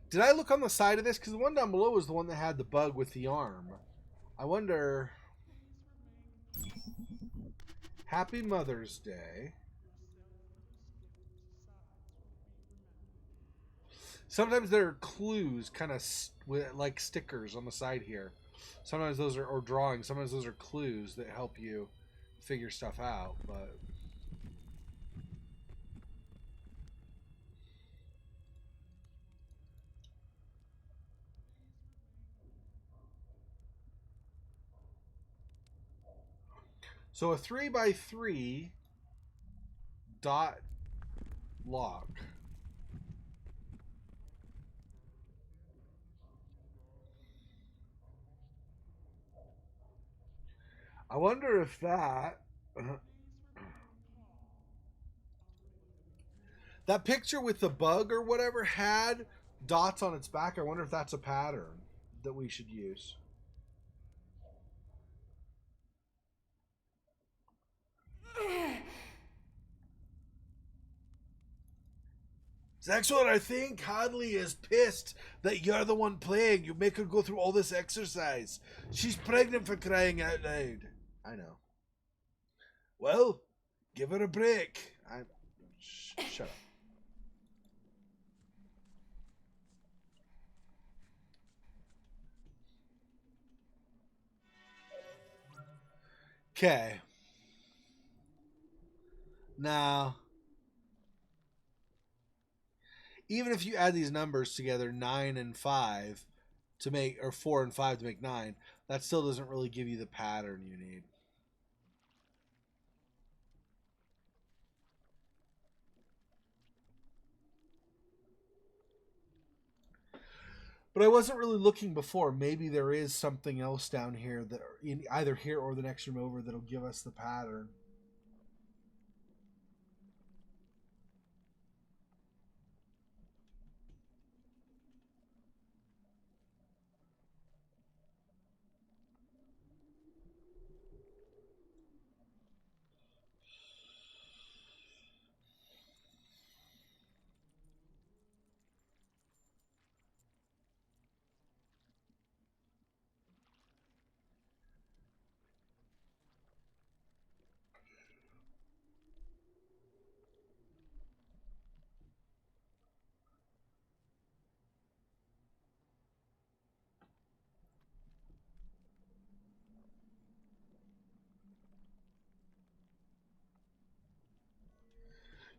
Did I look on the side of this? Because the one down below was the one that had the bug with the arm. I wonder... Happy Mother's Day. Sometimes there are clues, kind of like stickers on the side here. Sometimes those are, or drawings, sometimes those are clues that help you figure stuff out, but... So a 3x3 dot lock. I wonder if that... that picture with the bug or whatever had dots on its back. I wonder if that's a pattern that we should use. Xexor, I think Hadley is pissed that you're the one playing. You make her go through all this exercise. She's pregnant, for crying out loud. I know. Well, give her a break. Shut up. Okay. Now, even if you add these numbers together, 9 and 5 to make, or 4 and 5 to make 9, that still doesn't really give you the pattern you need. But I wasn't really looking before. Maybe there is something else down here that, in either here or the next room over, that'll give us the pattern.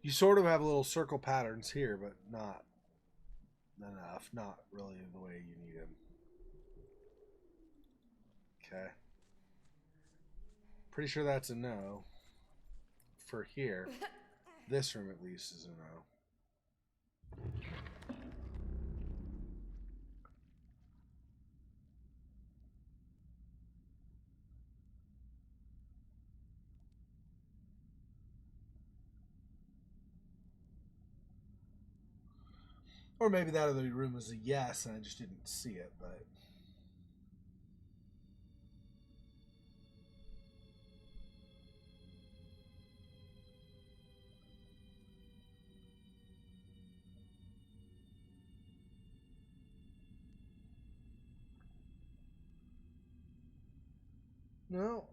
You sort of have little circle patterns here, but not enough. Not really the way you need them. Okay. Pretty sure that's a no. For here. This room, at least, is a no. Or maybe that other room was a yes, and I just didn't see it, but... No.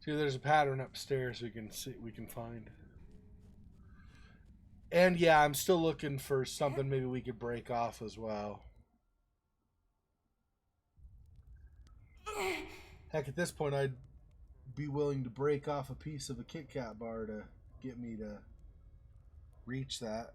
See, there's a pattern upstairs we can find. And yeah, I'm still looking for something maybe we could break off as well. Heck, at this point, I'd be willing to break off a piece of a Kit Kat bar to get me to reach that.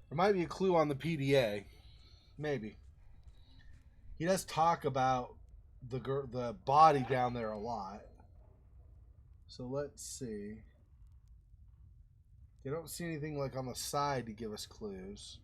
There might be a clue on the PDA. Maybe. He does talk about the body down there a lot. So let's see. You don't see anything like on the side to give us clues.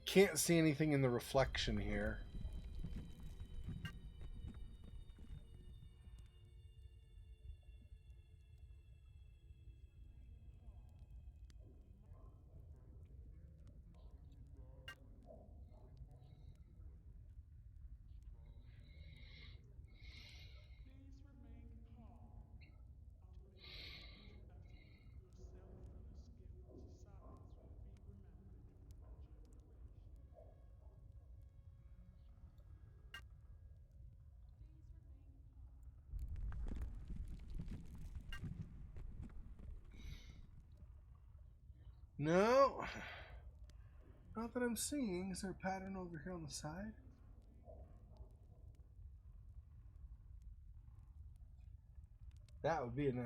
Can't see anything in the reflection here. No. Not that I'm seeing. Is there a pattern over here on the side? That would be a no.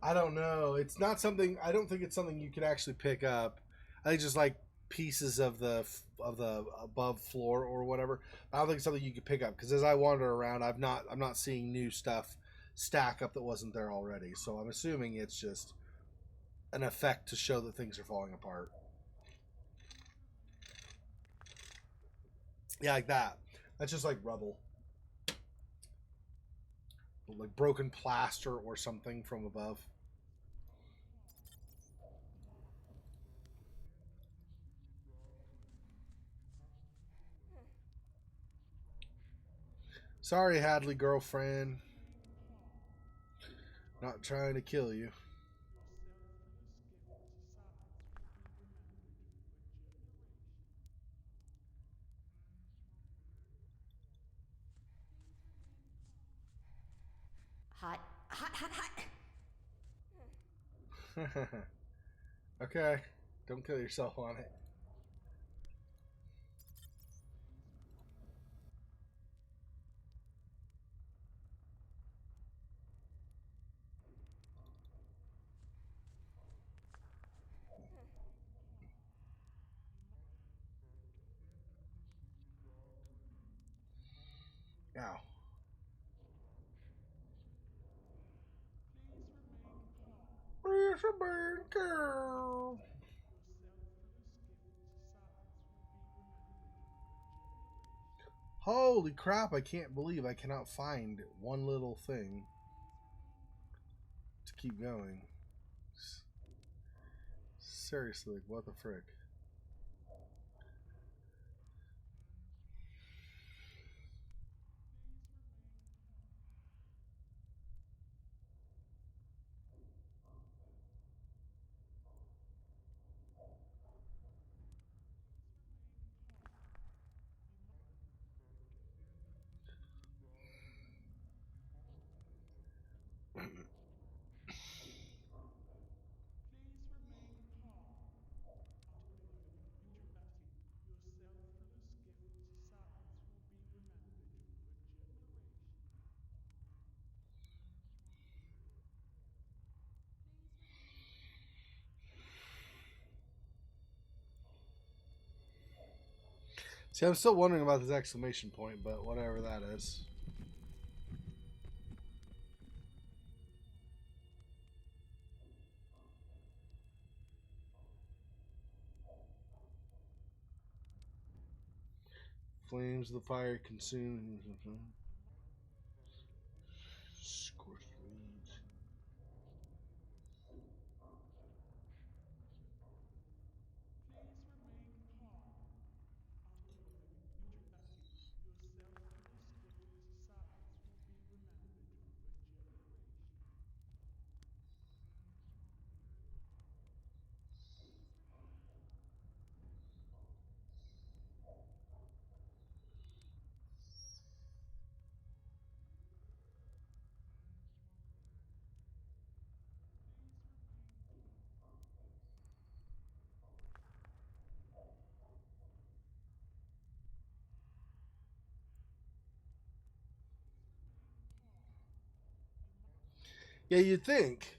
I don't know. It's not something. I don't think it's something you could actually pick up. I think just like pieces of the above floor or whatever. I don't think it's something you could pick up because as I wander around, I'm not seeing new stuff stack up that wasn't there already. So I'm assuming it's just an effect to show that things are falling apart. Yeah, like that. That's just like rubble, like broken plaster or something from above. Sorry, Hadley girlfriend. Not trying to kill you. Hot, hot, hot, hot. Okay. Don't kill yourself on it. Ow. It's a bird girl. Holy crap, I can't believe I cannot find one little thing to keep going. Seriously, like, what the frick? See, I'm still wondering about this exclamation point, but whatever that is. Flames of the fire consume. Scorched reeds. Yeah, you'd think.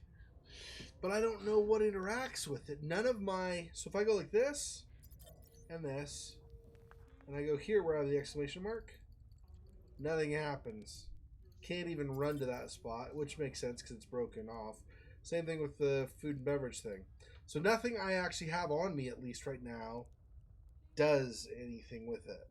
But I don't know what interacts with it. None of my... So if I go like this, and this, and I go here where I have the exclamation mark, nothing happens. Can't even run to that spot, which makes sense because it's broken off. Same thing with the food and beverage thing. So nothing I actually have on me, at least right now, does anything with it.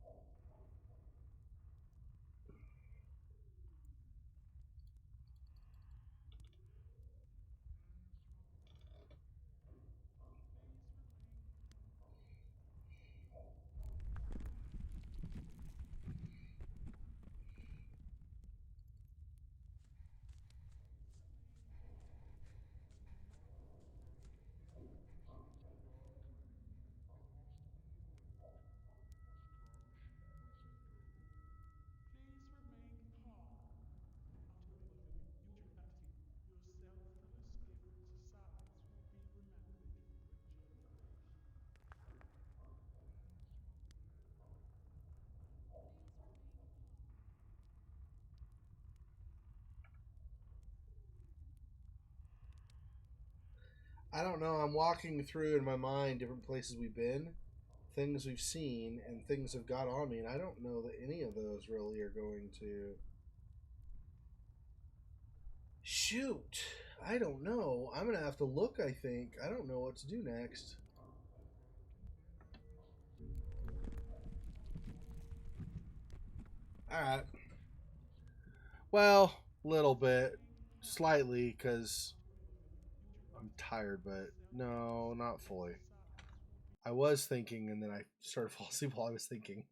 I don't know. I'm walking through in my mind different places we've been, things we've seen, and things have got on me, and I don't know that any of those really are going to... Shoot. I don't know. I'm going to have to look, I think. I don't know what to do next. Alright. Well, little bit. Slightly, because I'm tired, but no, not fully. I was thinking, and then I started falling asleep while I was thinking.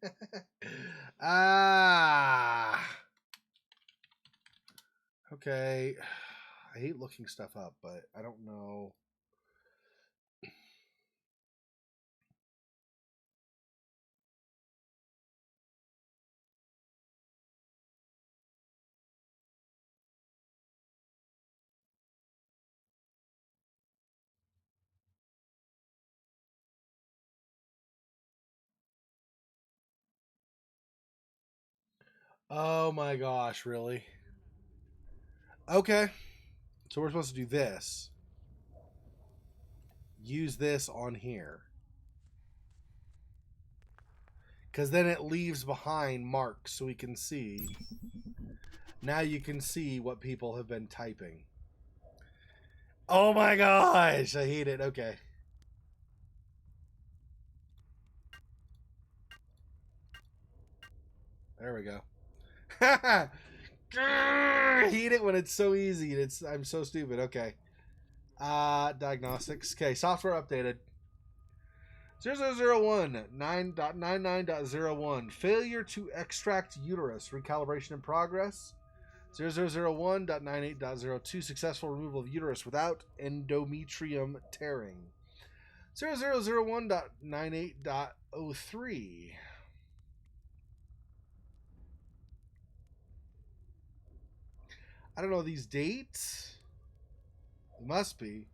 Okay. I hate looking stuff up, but I don't know. Oh my gosh, really? Okay. So we're supposed to do this. Use this on here. Because then it leaves behind marks so we can see. Now you can see what people have been typing. Oh my gosh, I hate it. Okay. There we go. Hate it when it's so easy and I'm so stupid. Okay. Diagnostics. Okay, software updated. 0001 9.99.01. Failure to extract uterus. Recalibration in progress. 0001.98.02. Successful removal of uterus without endometrium tearing. 0001.98.03. I don't know these dates. It must be.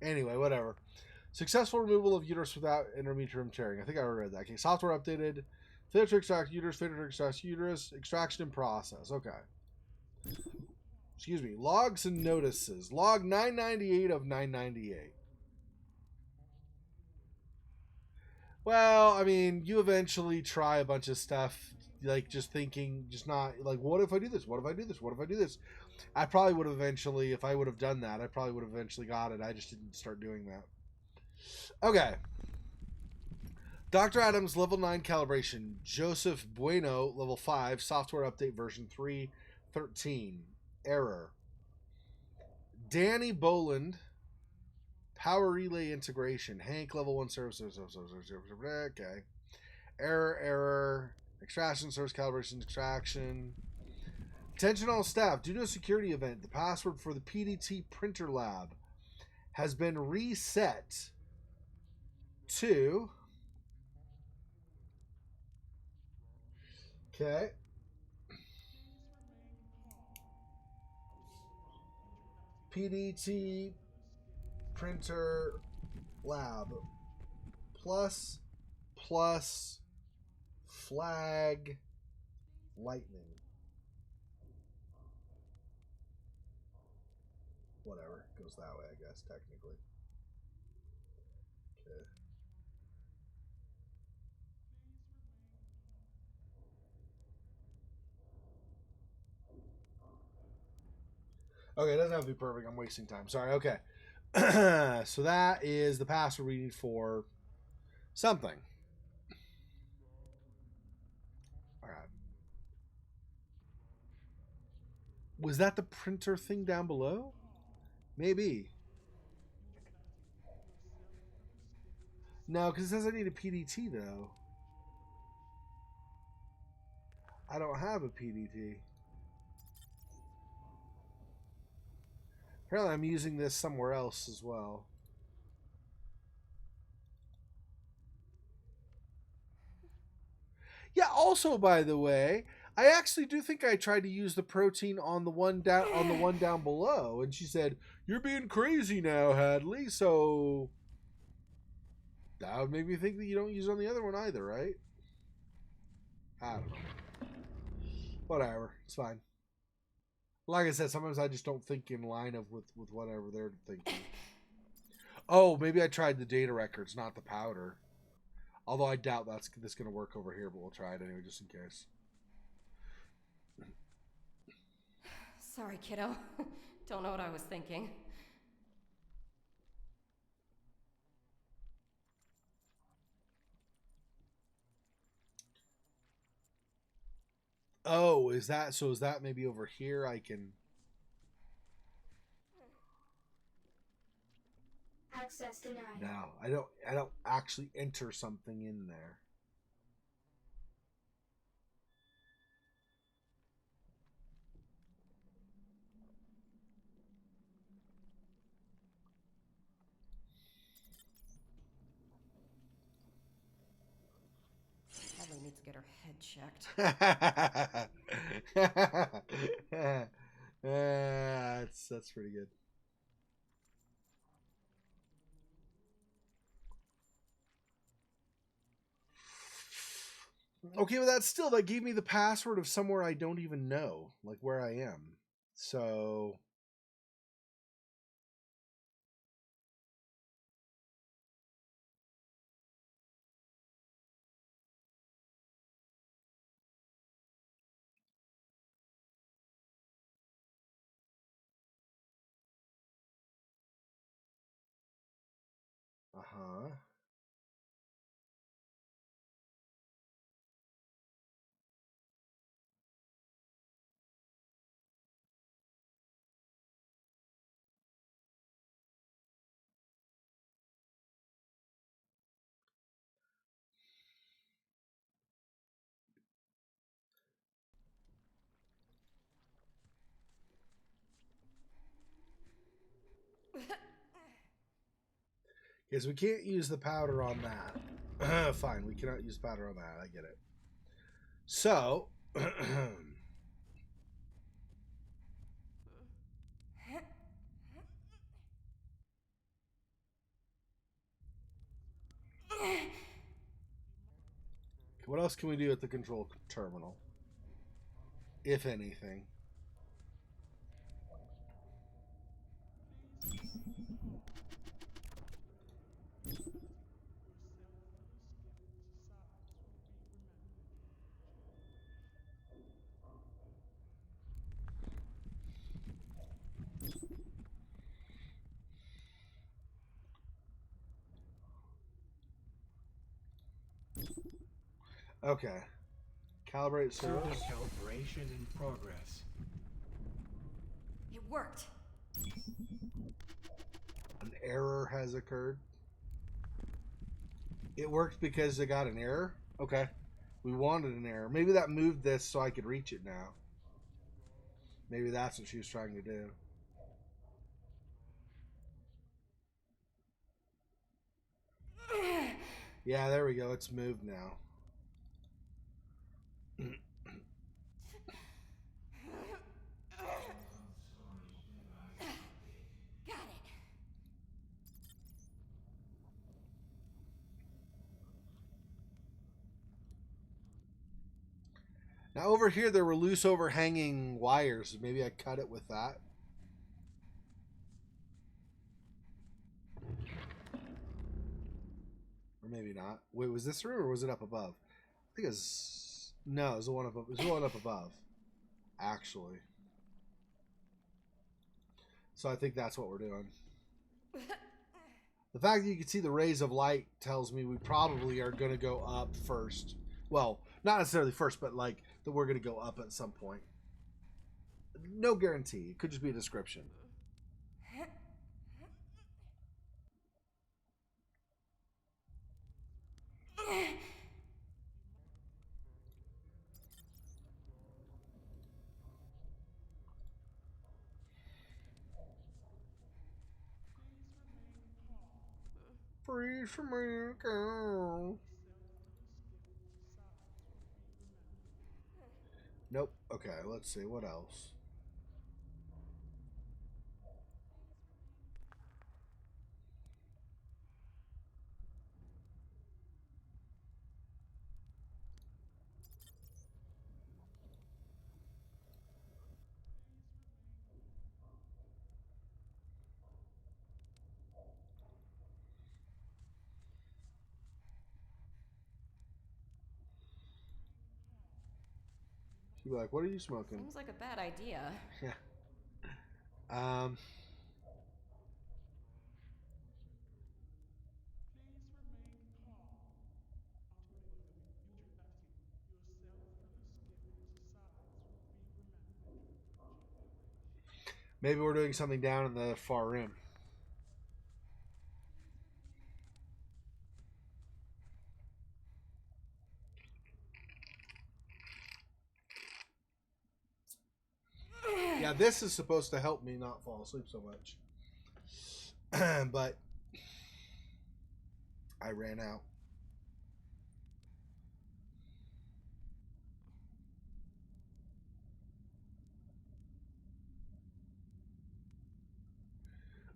Anyway, whatever. Successful removal of uterus without endometrium tearing. I think I already read that. Okay, software updated. Failure to extract uterus. Failure to extract uterus. Extraction in process. Okay. Excuse me. Logs and notices. Log 998 of 998. Well, I mean, you eventually try a bunch of stuff, like just thinking, just not like, what if I do this? What if I do this? What if I do this? I probably would have eventually, if I would have done that, I probably would have eventually got it. I just didn't start doing that. Okay. Dr. Adams, level 9 calibration. Joseph Bueno, level 5, software update version 3.13. Error. Danny Boland, power relay integration. Hank, level 1 service. Okay. Error. Extraction, service calibration, extraction. Attention all staff. Due to a security event, the password for the PDT printer lab has been reset to... Okay. PDT printer lab plus flag lightning. Whatever. Goes that way, I guess, technically. Okay, it doesn't have to be perfect. I'm wasting time. Sorry. Okay. So that is the password we need for something. All right. Was that the printer thing down below? Maybe. No, because it says I need a PDT, though. I don't have a PDT. Apparently I'm using this somewhere else as well. Yeah, also, by the way, I actually do think I tried to use the protein on the one down below, and she said, "You're being crazy now, Hadley." So that would make me think that you don't use it on the other one either, right? I don't know. Whatever, it's fine. Like I said, sometimes I just don't think in line with whatever they're thinking. Oh, maybe I tried the data records, not the powder. Although I doubt that's going to work over here, but we'll try it anyway, just in case. Sorry, kiddo. Don't know what I was thinking. Oh, is that so? Is that maybe over here? I can. Access denied. No, I don't. I don't actually enter something in there. Hadley needs to get her head checked. That's pretty good. Okay, but that gave me the password of somewhere I don't even know, like where I am. So uh-huh. Because we can't use the powder on that. Fine, we cannot use powder on that. I get it. So, what else can we do at the control terminal? If anything. Okay. Calibrate Server service. calibration in progress. It worked. An error has occurred. It worked because they got an error? Okay. We wanted an error. Maybe that moved this so I could reach it now. Maybe that's what she was trying to do. Yeah, there we go. It's moved now. Got it. Now over here there were loose overhanging wires. Maybe I cut it with that. Or maybe not. Wait, was this room or was it up above? I think it was... No, it was the one up, it was the one up above. Actually. So I think that's what we're doing. The fact that you can see the rays of light tells me we probably are going to go up first. Well, not necessarily first, but like that we're going to go up at some point. No guarantee. It could just be a description. Free for me, girl. Nope. Okay, let's see. What else? She'd be like, what are you smoking? Seems like a bad idea. Yeah. Maybe we're doing something down in the far rim. Yeah, this is supposed to help me not fall asleep so much. But I ran out.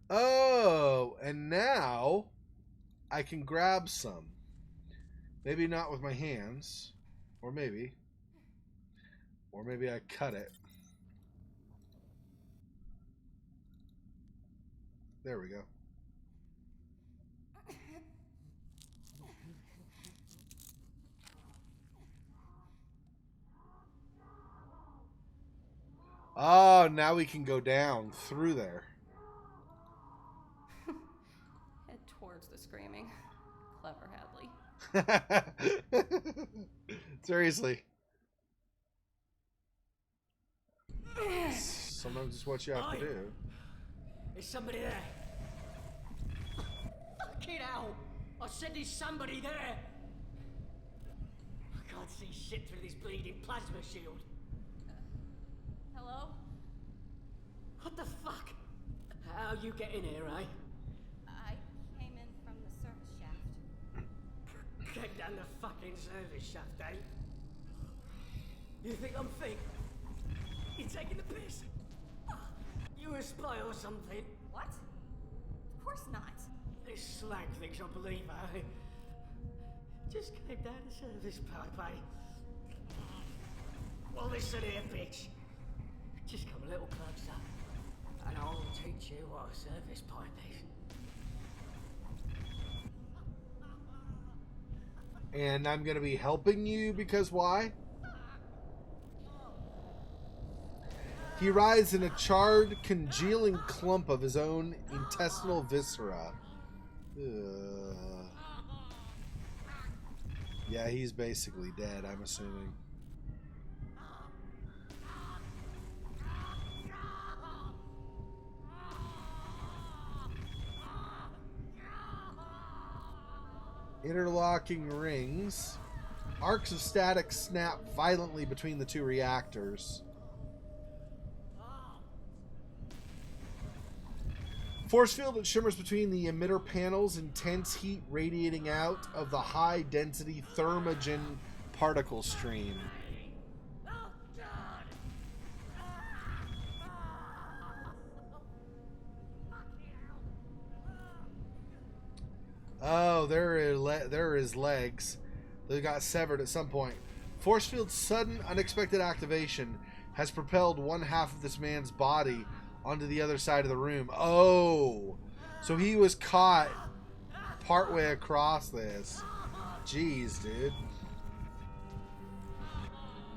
Oh, and now I can grab some. Maybe not with my hands. Or maybe. Or maybe I cut it. There we go. Oh, now we can go down through there. Head towards the screaming. Clever, Hadley. Seriously. Sometimes it's what you have to do. Is somebody there? Fucking hell! I said there's somebody there! I can't see shit through this bleeding plasma shield. Hello? What the fuck? How you get in here, eh? I came in from the down the fucking service shaft, eh? You think I'm fake? You taking the piss? You a spy or something? What? Of course not. This slag thinks I believe her. Just came down the service pipe, eh? Well, listen here, bitch. Just come a little closer, and I'll teach you what a service pipe is. And I'm going to be helping you because why? He writhes in a charred, congealing clump of his own intestinal viscera. Ugh. Yeah, he's basically dead, I'm assuming. Interlocking rings. Arcs of static snap violently between the two reactors. Force field that shimmers between the emitter panels, intense heat radiating out of the high-density thermogen particle stream. Oh, there are his legs. They got severed at some point. Force field's sudden, unexpected activation has propelled one half of this man's body onto the other side of the room. Oh, so he was caught partway across this. Jeez, dude.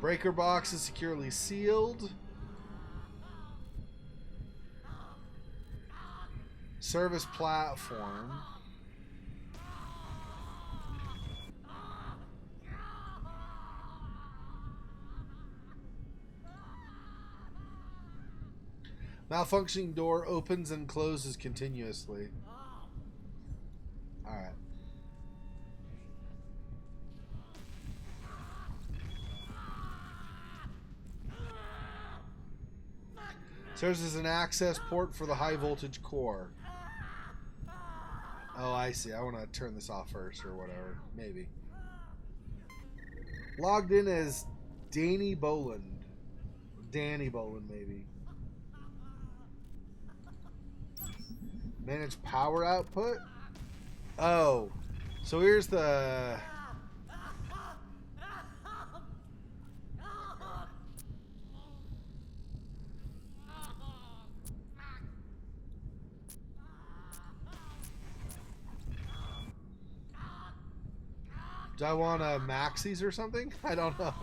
Breaker box is securely sealed. Service platform. Malfunctioning door opens and closes continuously. Alright. Serves as an access port for the high voltage core. Oh, I see. I want to turn this off first or whatever. Maybe. Logged in as Danny Boland. Danny Boland, maybe. Manage power output? Oh. So here's the... Do I want to max these or something? I don't know.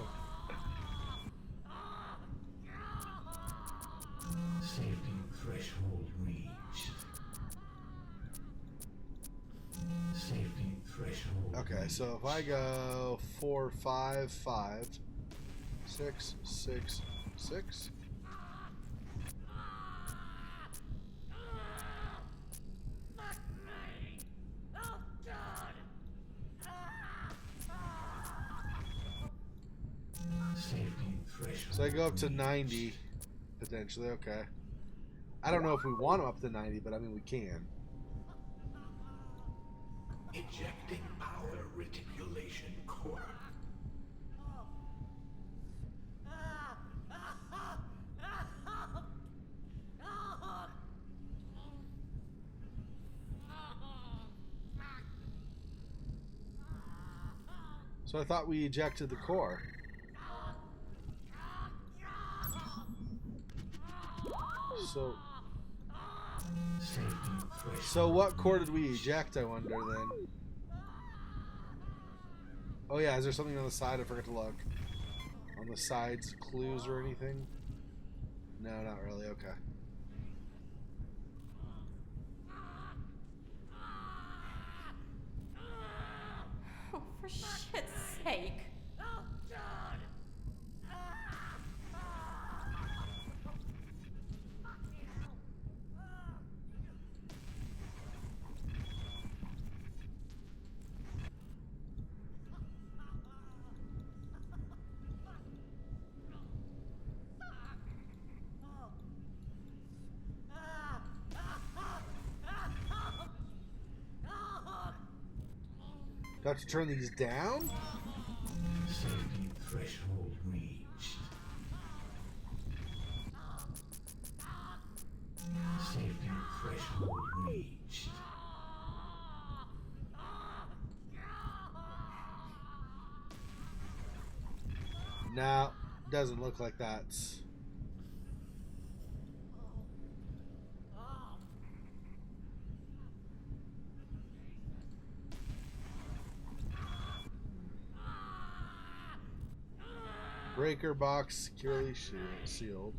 Safety threshold reached. Safety threshold. Okay, so if I go 4, 5, 5, 6, 6, 6. So I go up to 90, potentially, okay. I don't know if we want them up to 90, but I mean, we can. Ejecting power reticulation core. So I thought we ejected the core. So what core did we eject, I wonder, then? Oh yeah, is there something on the side? I forgot to look. On the sides, clues or anything? No, not really, okay. Oh, for shit's sake. Do I have to turn these down? Safety threshold reached. Safety threshold reached. No, doesn't look like that's. Breaker box securely sealed.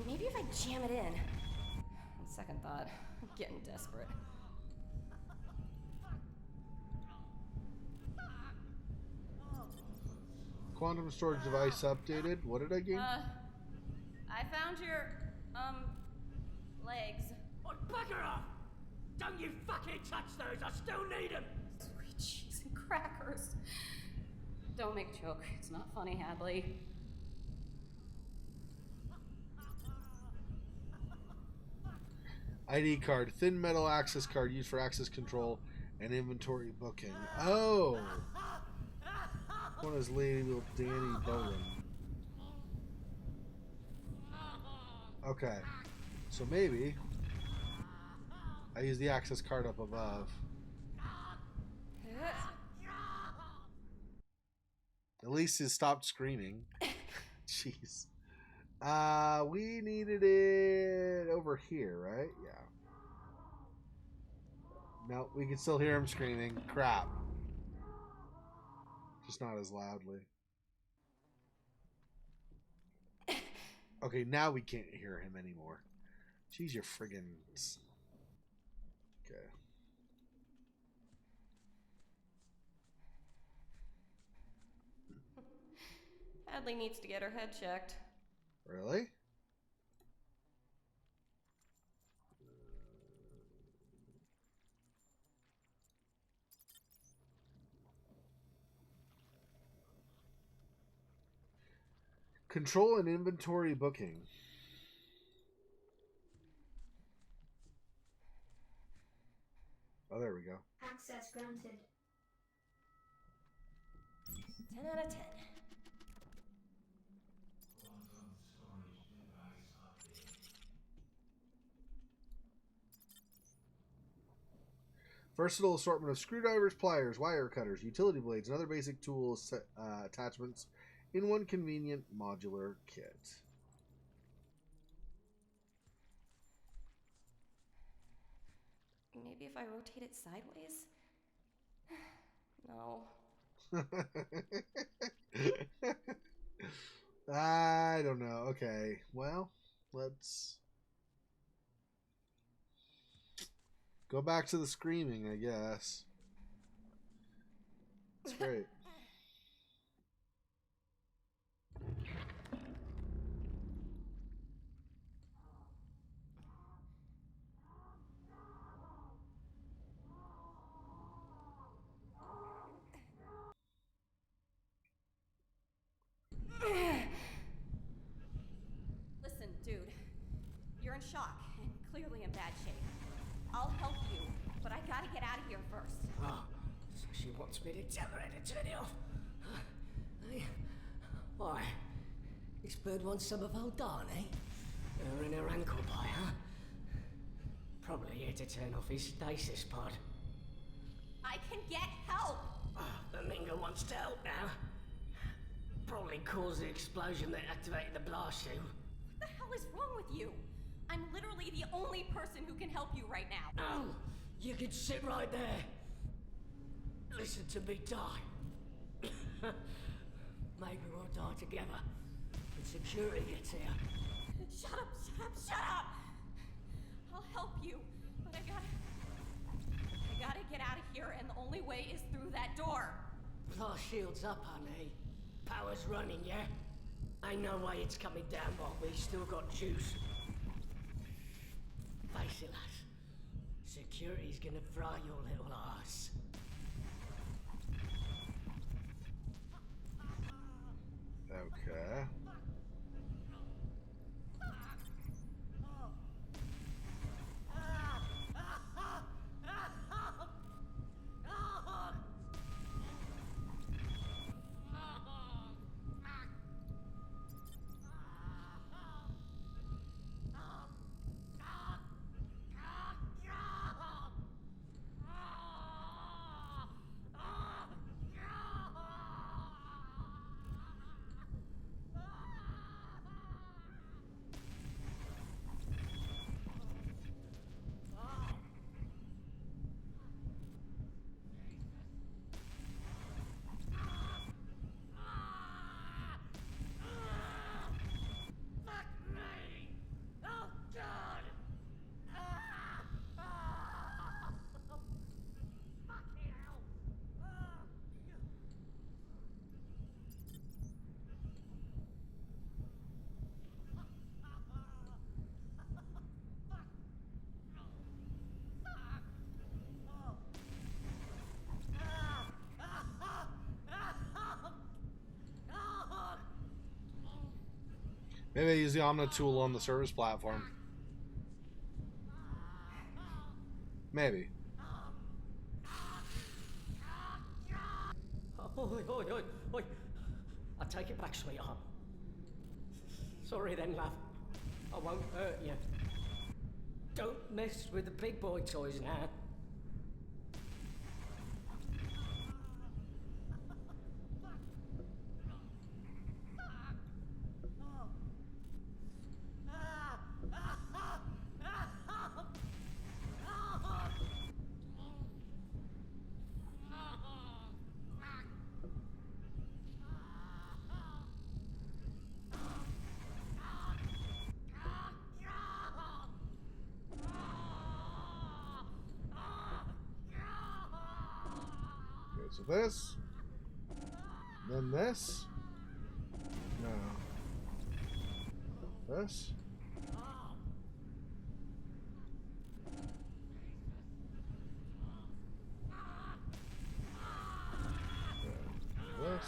Maybe if I jam it in. On second thought, I'm getting desperate. Quantum storage device updated. What did I gain? I found your, legs. Oh, bugger off! Don't you fucking touch those, I still need them! Sweet cheese and crackers. Don't make a joke. It's not funny, Hadley. ID card. Thin metal access card used for access control and inventory booking. Oh! One is Lady with Danny Bowen. Okay. So maybe I use the access card up above. At least he stopped screaming. Jeez. We needed it over here, right? Yeah. No, we can still hear him screaming. Crap. Just not as loudly. Okay, now we can't hear him anymore. Jeez, you're friggin'... Okay. Hadley needs to get her head checked. Really? Control and inventory booking. Oh, there we go. Access granted. 10 out of 10. Versatile assortment of screwdrivers, pliers, wire cutters, utility blades, and other basic tools attachments in one convenient modular kit. Maybe if I rotate it sideways? No. I don't know. Okay. Well, let's go back to the screaming, I guess. That's great. Listen, dude. You're in shock and clearly in bad shape. I'll help you, but I gotta get out of here first. Oh, so she wants me to tell her to turn it off. Hey, why? This bird wants some of old Darn, eh? Her and her ankle pie, huh? Probably here to turn off his stasis pod. I can get help! Oh, the Minga wants to help now. Probably caused the explosion that activated the blast shield. What the hell is wrong with you? I'm literally the only person who can help you right now. No, you could sit right there. Listen to me die. Maybe we'll die together. When security gets here. Shut up, shut up, shut up! I'll help you, but I gotta get out of here, and the only way is through that door. Blast shield's up, honey. Power's running, yeah? Ain't no way it's coming down while we still got juice. Face it, lass. Security's gonna fry your little ass. Okay. Maybe I use the Omna tool on the service platform. Maybe. Oi, oi, oi, oi. I take it back, sweetheart. Sorry then, love. I won't hurt you. Don't mess with the big boy toys now. Okay, so this. Then this. No. This. This.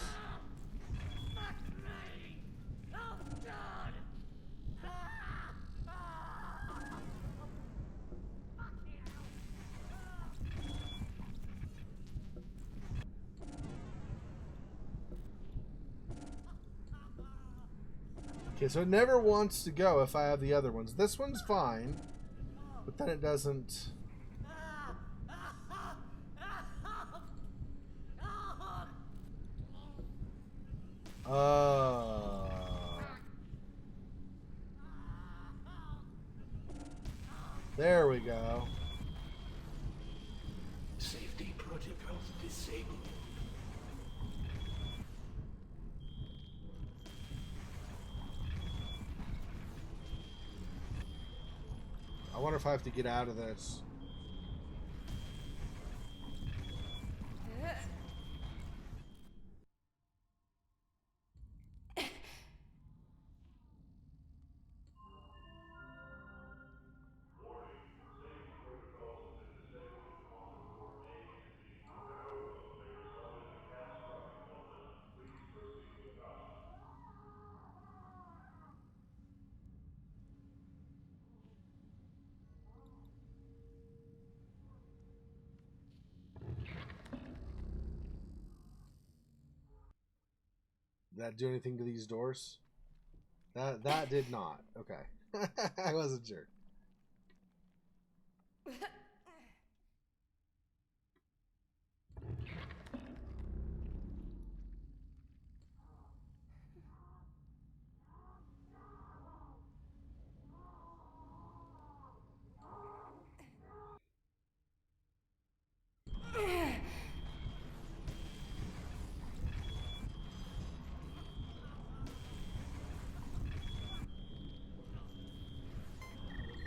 Okay, so it never wants to go if I have the other ones. This one's fine, but then it doesn't. There we go. Safety protocols disabled. I wonder if I have to get out of this. Did that do anything to these doors? That did not. Okay. I wasn't sure.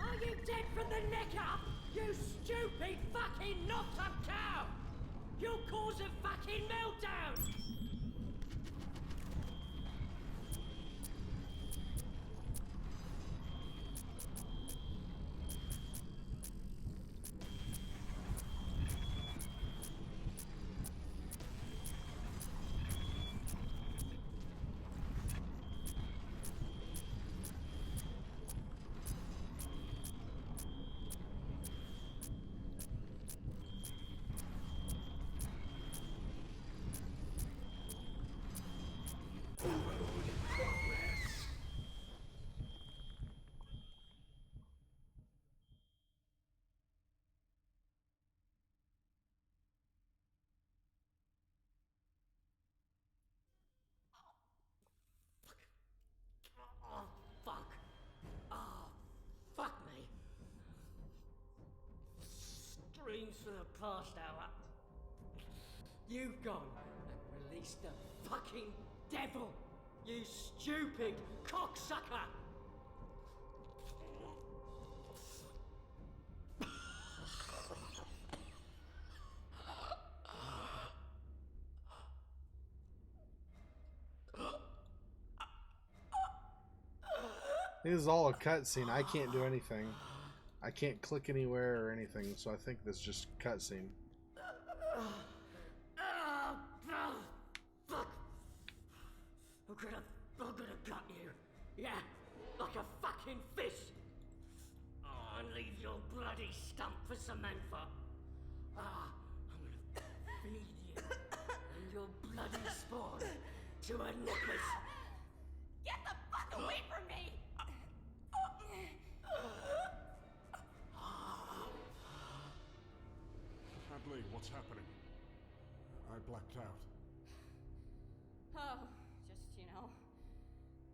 Are you dead from the neck up? You stupid fucking knocked-up cow! You'll cause a fucking meltdown! Oh, fuck. Oh, fuck me. Streams for the past hour. You've gone and released the fucking devil. You stupid cocksucker. This is all a cutscene. I can't do anything. I can't click anywhere or anything, so I think this is just cutscene. Fuck! I'm gonna cut you. Yeah, fucking fist. Oh, and leave your bloody stump for Samantha. I'm gonna feed you and your bloody spawn to her nippers. Get the fuck away from me! Hadley, what's happening? I blacked out. Oh, just,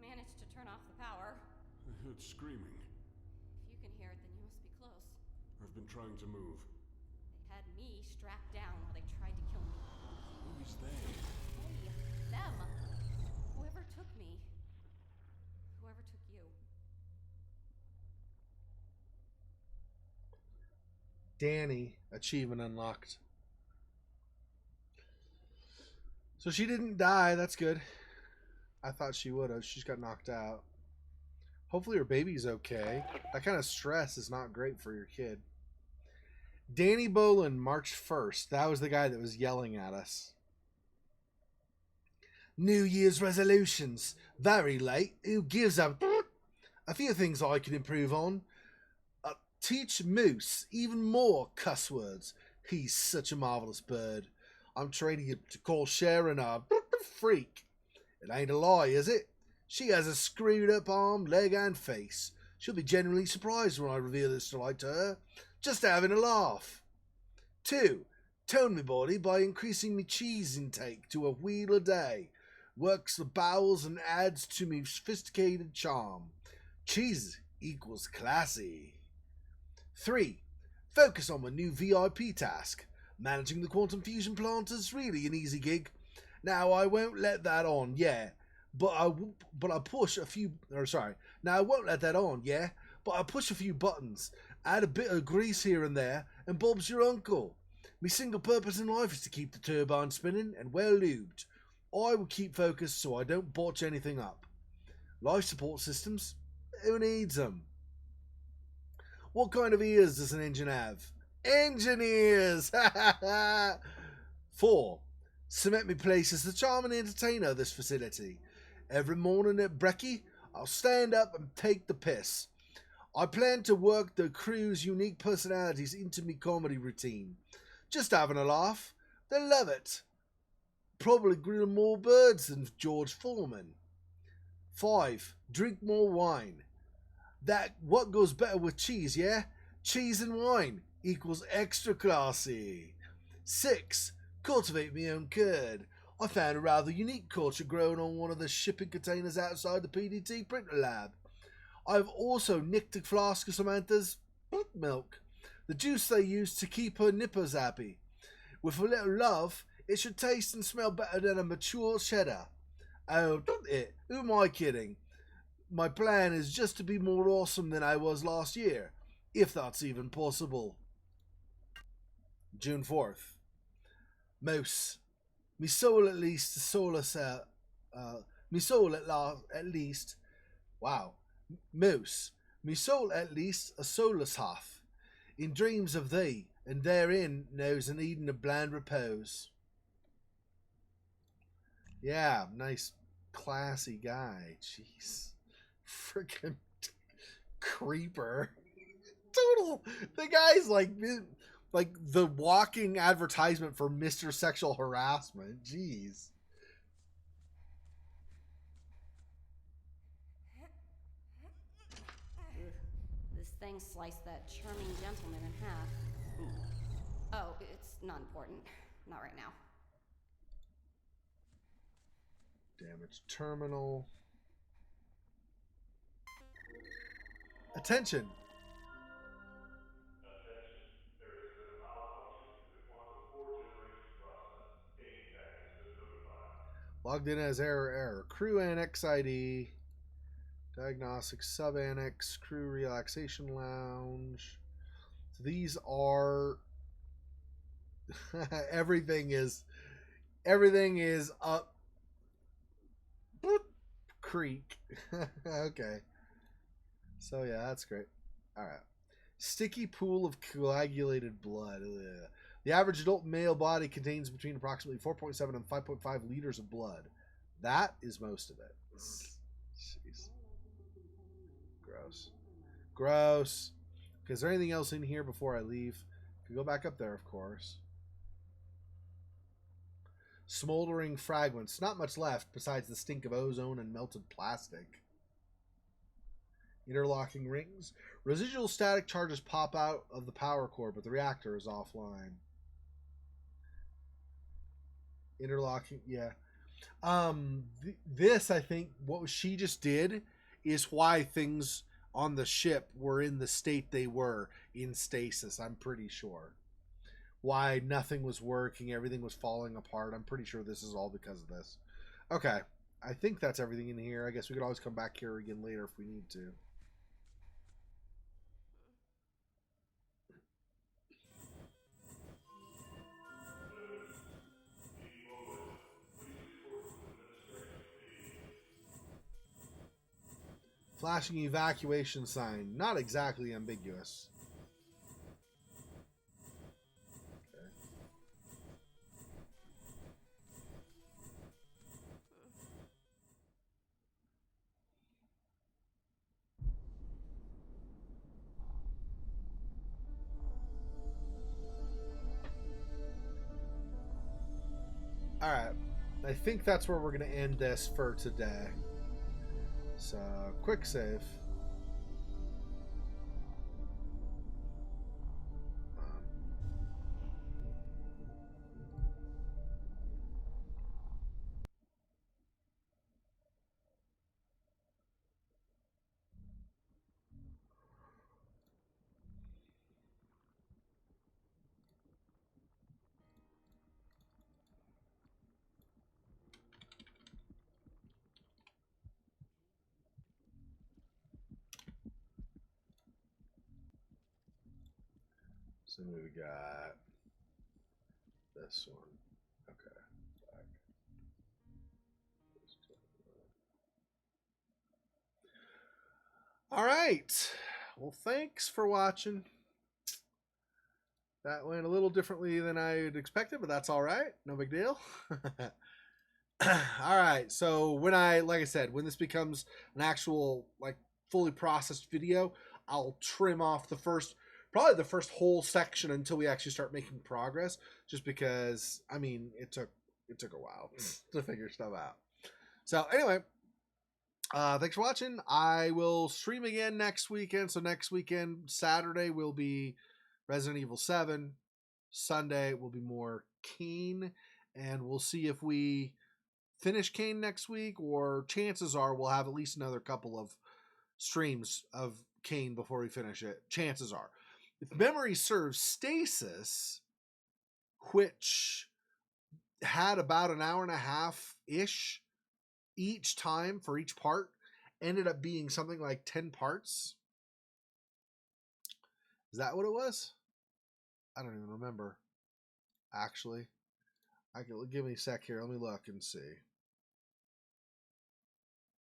managed to turn off the power. I heard screaming. If you can hear it, then you must be close. I've been trying to move. They had me strapped down while they tried to kill me. Who is they? Hey, them. Whoever took me. Whoever took you. Danny, achievement unlocked. So she didn't die. That's good. I thought she would have. She's got knocked out. Hopefully her baby's okay. That kind of stress is not great for your kid. Danny Bolin, March 1st. That was the guy that was yelling at us. New Year's resolutions. Very late. Who gives a... A few things I could improve on. Teach Moose even more cuss words. He's such a marvelous bird. I'm training him to call Sharon a freak. It ain't a lie, is it? She has a screwed up arm, leg, and face. She'll be genuinely surprised when I reveal this delight to her. Just having a laugh. 2. Tone me body by increasing me cheese intake to a wheel a day. Works the bowels and adds to me sophisticated charm. Cheese equals classy. 3. Focus on my new VIP task. Managing the quantum fusion plant is really an easy gig. Now I won't let that on, yeah. But I push a few... Now I won't let that on, yeah. But I push a few buttons. Add a bit of grease here and there, and Bob's your uncle. My single purpose in life is to keep the turbine spinning and well lubed. I will keep focused so I don't botch anything up. Life support systems? Who needs them? What kind of ears does an engine have? Engineers! 4. Cement me place as the charming entertainer of this facility. Every morning at brekkie, I'll stand up and take the piss. I plan to work the crew's unique personalities into me comedy routine. Just having a laugh. They love it. Probably grill more birds than George Foreman. 5. Drink more wine. What goes better with cheese, yeah? Cheese and wine equals extra classy. 6. Cultivate my own curd. I found a rather unique culture growing on one of the shipping containers outside the PDT printer lab. I've also nicked a flask of Samantha's milk, the juice they use to keep her nippers happy. With a little love, it should taste and smell better than a mature cheddar. Oh, don't it? Who am I kidding? My plan is just to be more awesome than I was last year, if that's even possible. June 4th. Mouse. Me soul at least a solar cell. Me soul at least. Wow. Moose. Me soul at least a soulless half. In dreams of thee, and therein knows an Eden of bland repose. Yeah, nice, classy guy. Jeez. Freaking creeper. Total. The guy's like the walking advertisement for Mr. Sexual Harassment. Jeez. This thing sliced that charming gentleman in half. Oh, it's not important. Not right now. Damage terminal. Attention. Logged in as error. Crew annex ID. Diagnostic sub annex. Crew relaxation lounge. So these are everything is up creek. Okay. So yeah, that's great. Alright. Sticky pool of coagulated blood. Ugh. The average adult male body contains between approximately 4.7 and 5.5 liters of blood. That is most of it. Jeez. Gross. gross. Gross. Okay, is there anything else in here before I leave? Can go back up there, of course. Smoldering fragments. Not much left besides the stink of ozone and melted plastic. Interlocking rings. Residual static charges pop out of the power core, but the reactor is offline. Interlocking, yeah. This, I think, what she just did is why things on the ship were in the state they were in stasis. I'm pretty sure. Why nothing was working, everything was falling apart. I'm pretty sure this is all because of this. Okay, I think that's everything in here. I guess we could always come back here again later if we need to. Flashing evacuation sign. Not exactly ambiguous. Okay. All right. I think that's where we're going to end this for today. So, quick save. So we got this one. Okay. All right. Well, thanks for watching. That went a little differently than I had expected, but that's all right. No big deal. All right. So when like I said, when this becomes an actual, like, fully processed video, I'll trim off probably the first whole section until we actually start making progress, just because, I mean, it took a while to figure stuff out. So anyway, thanks for watching. I will stream again next weekend. So next weekend, Saturday, will be Resident Evil 7. Sunday will be more CAYNE, and we'll see if we finish CAYNE next week, or chances are we'll have at least another couple of streams of CAYNE before we finish it. Chances are. If memory serves, Stasis, which had about an hour and a half-ish each time for each part, ended up being something like 10 parts. Is that what it was? I don't even remember. Actually, give me a sec here. Let me look and see.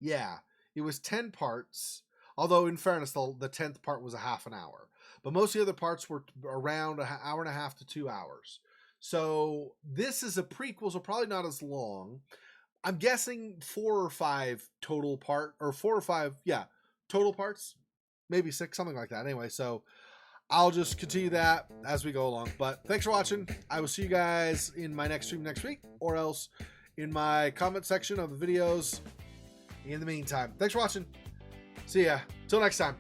Yeah, it was 10 parts. Although, in fairness, the 10th part was a half an hour. But most of the other parts were around an hour and a half to 2 hours. So this is a prequel, so probably not as long. I'm guessing 4 or 5 total total parts. Maybe 6, something like that. Anyway, so I'll just continue that as we go along. But thanks for watching. I will see you guys in my next stream next week, or else in my comment section of the videos. In the meantime, thanks for watching. See ya. Till next time.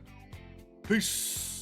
Peace.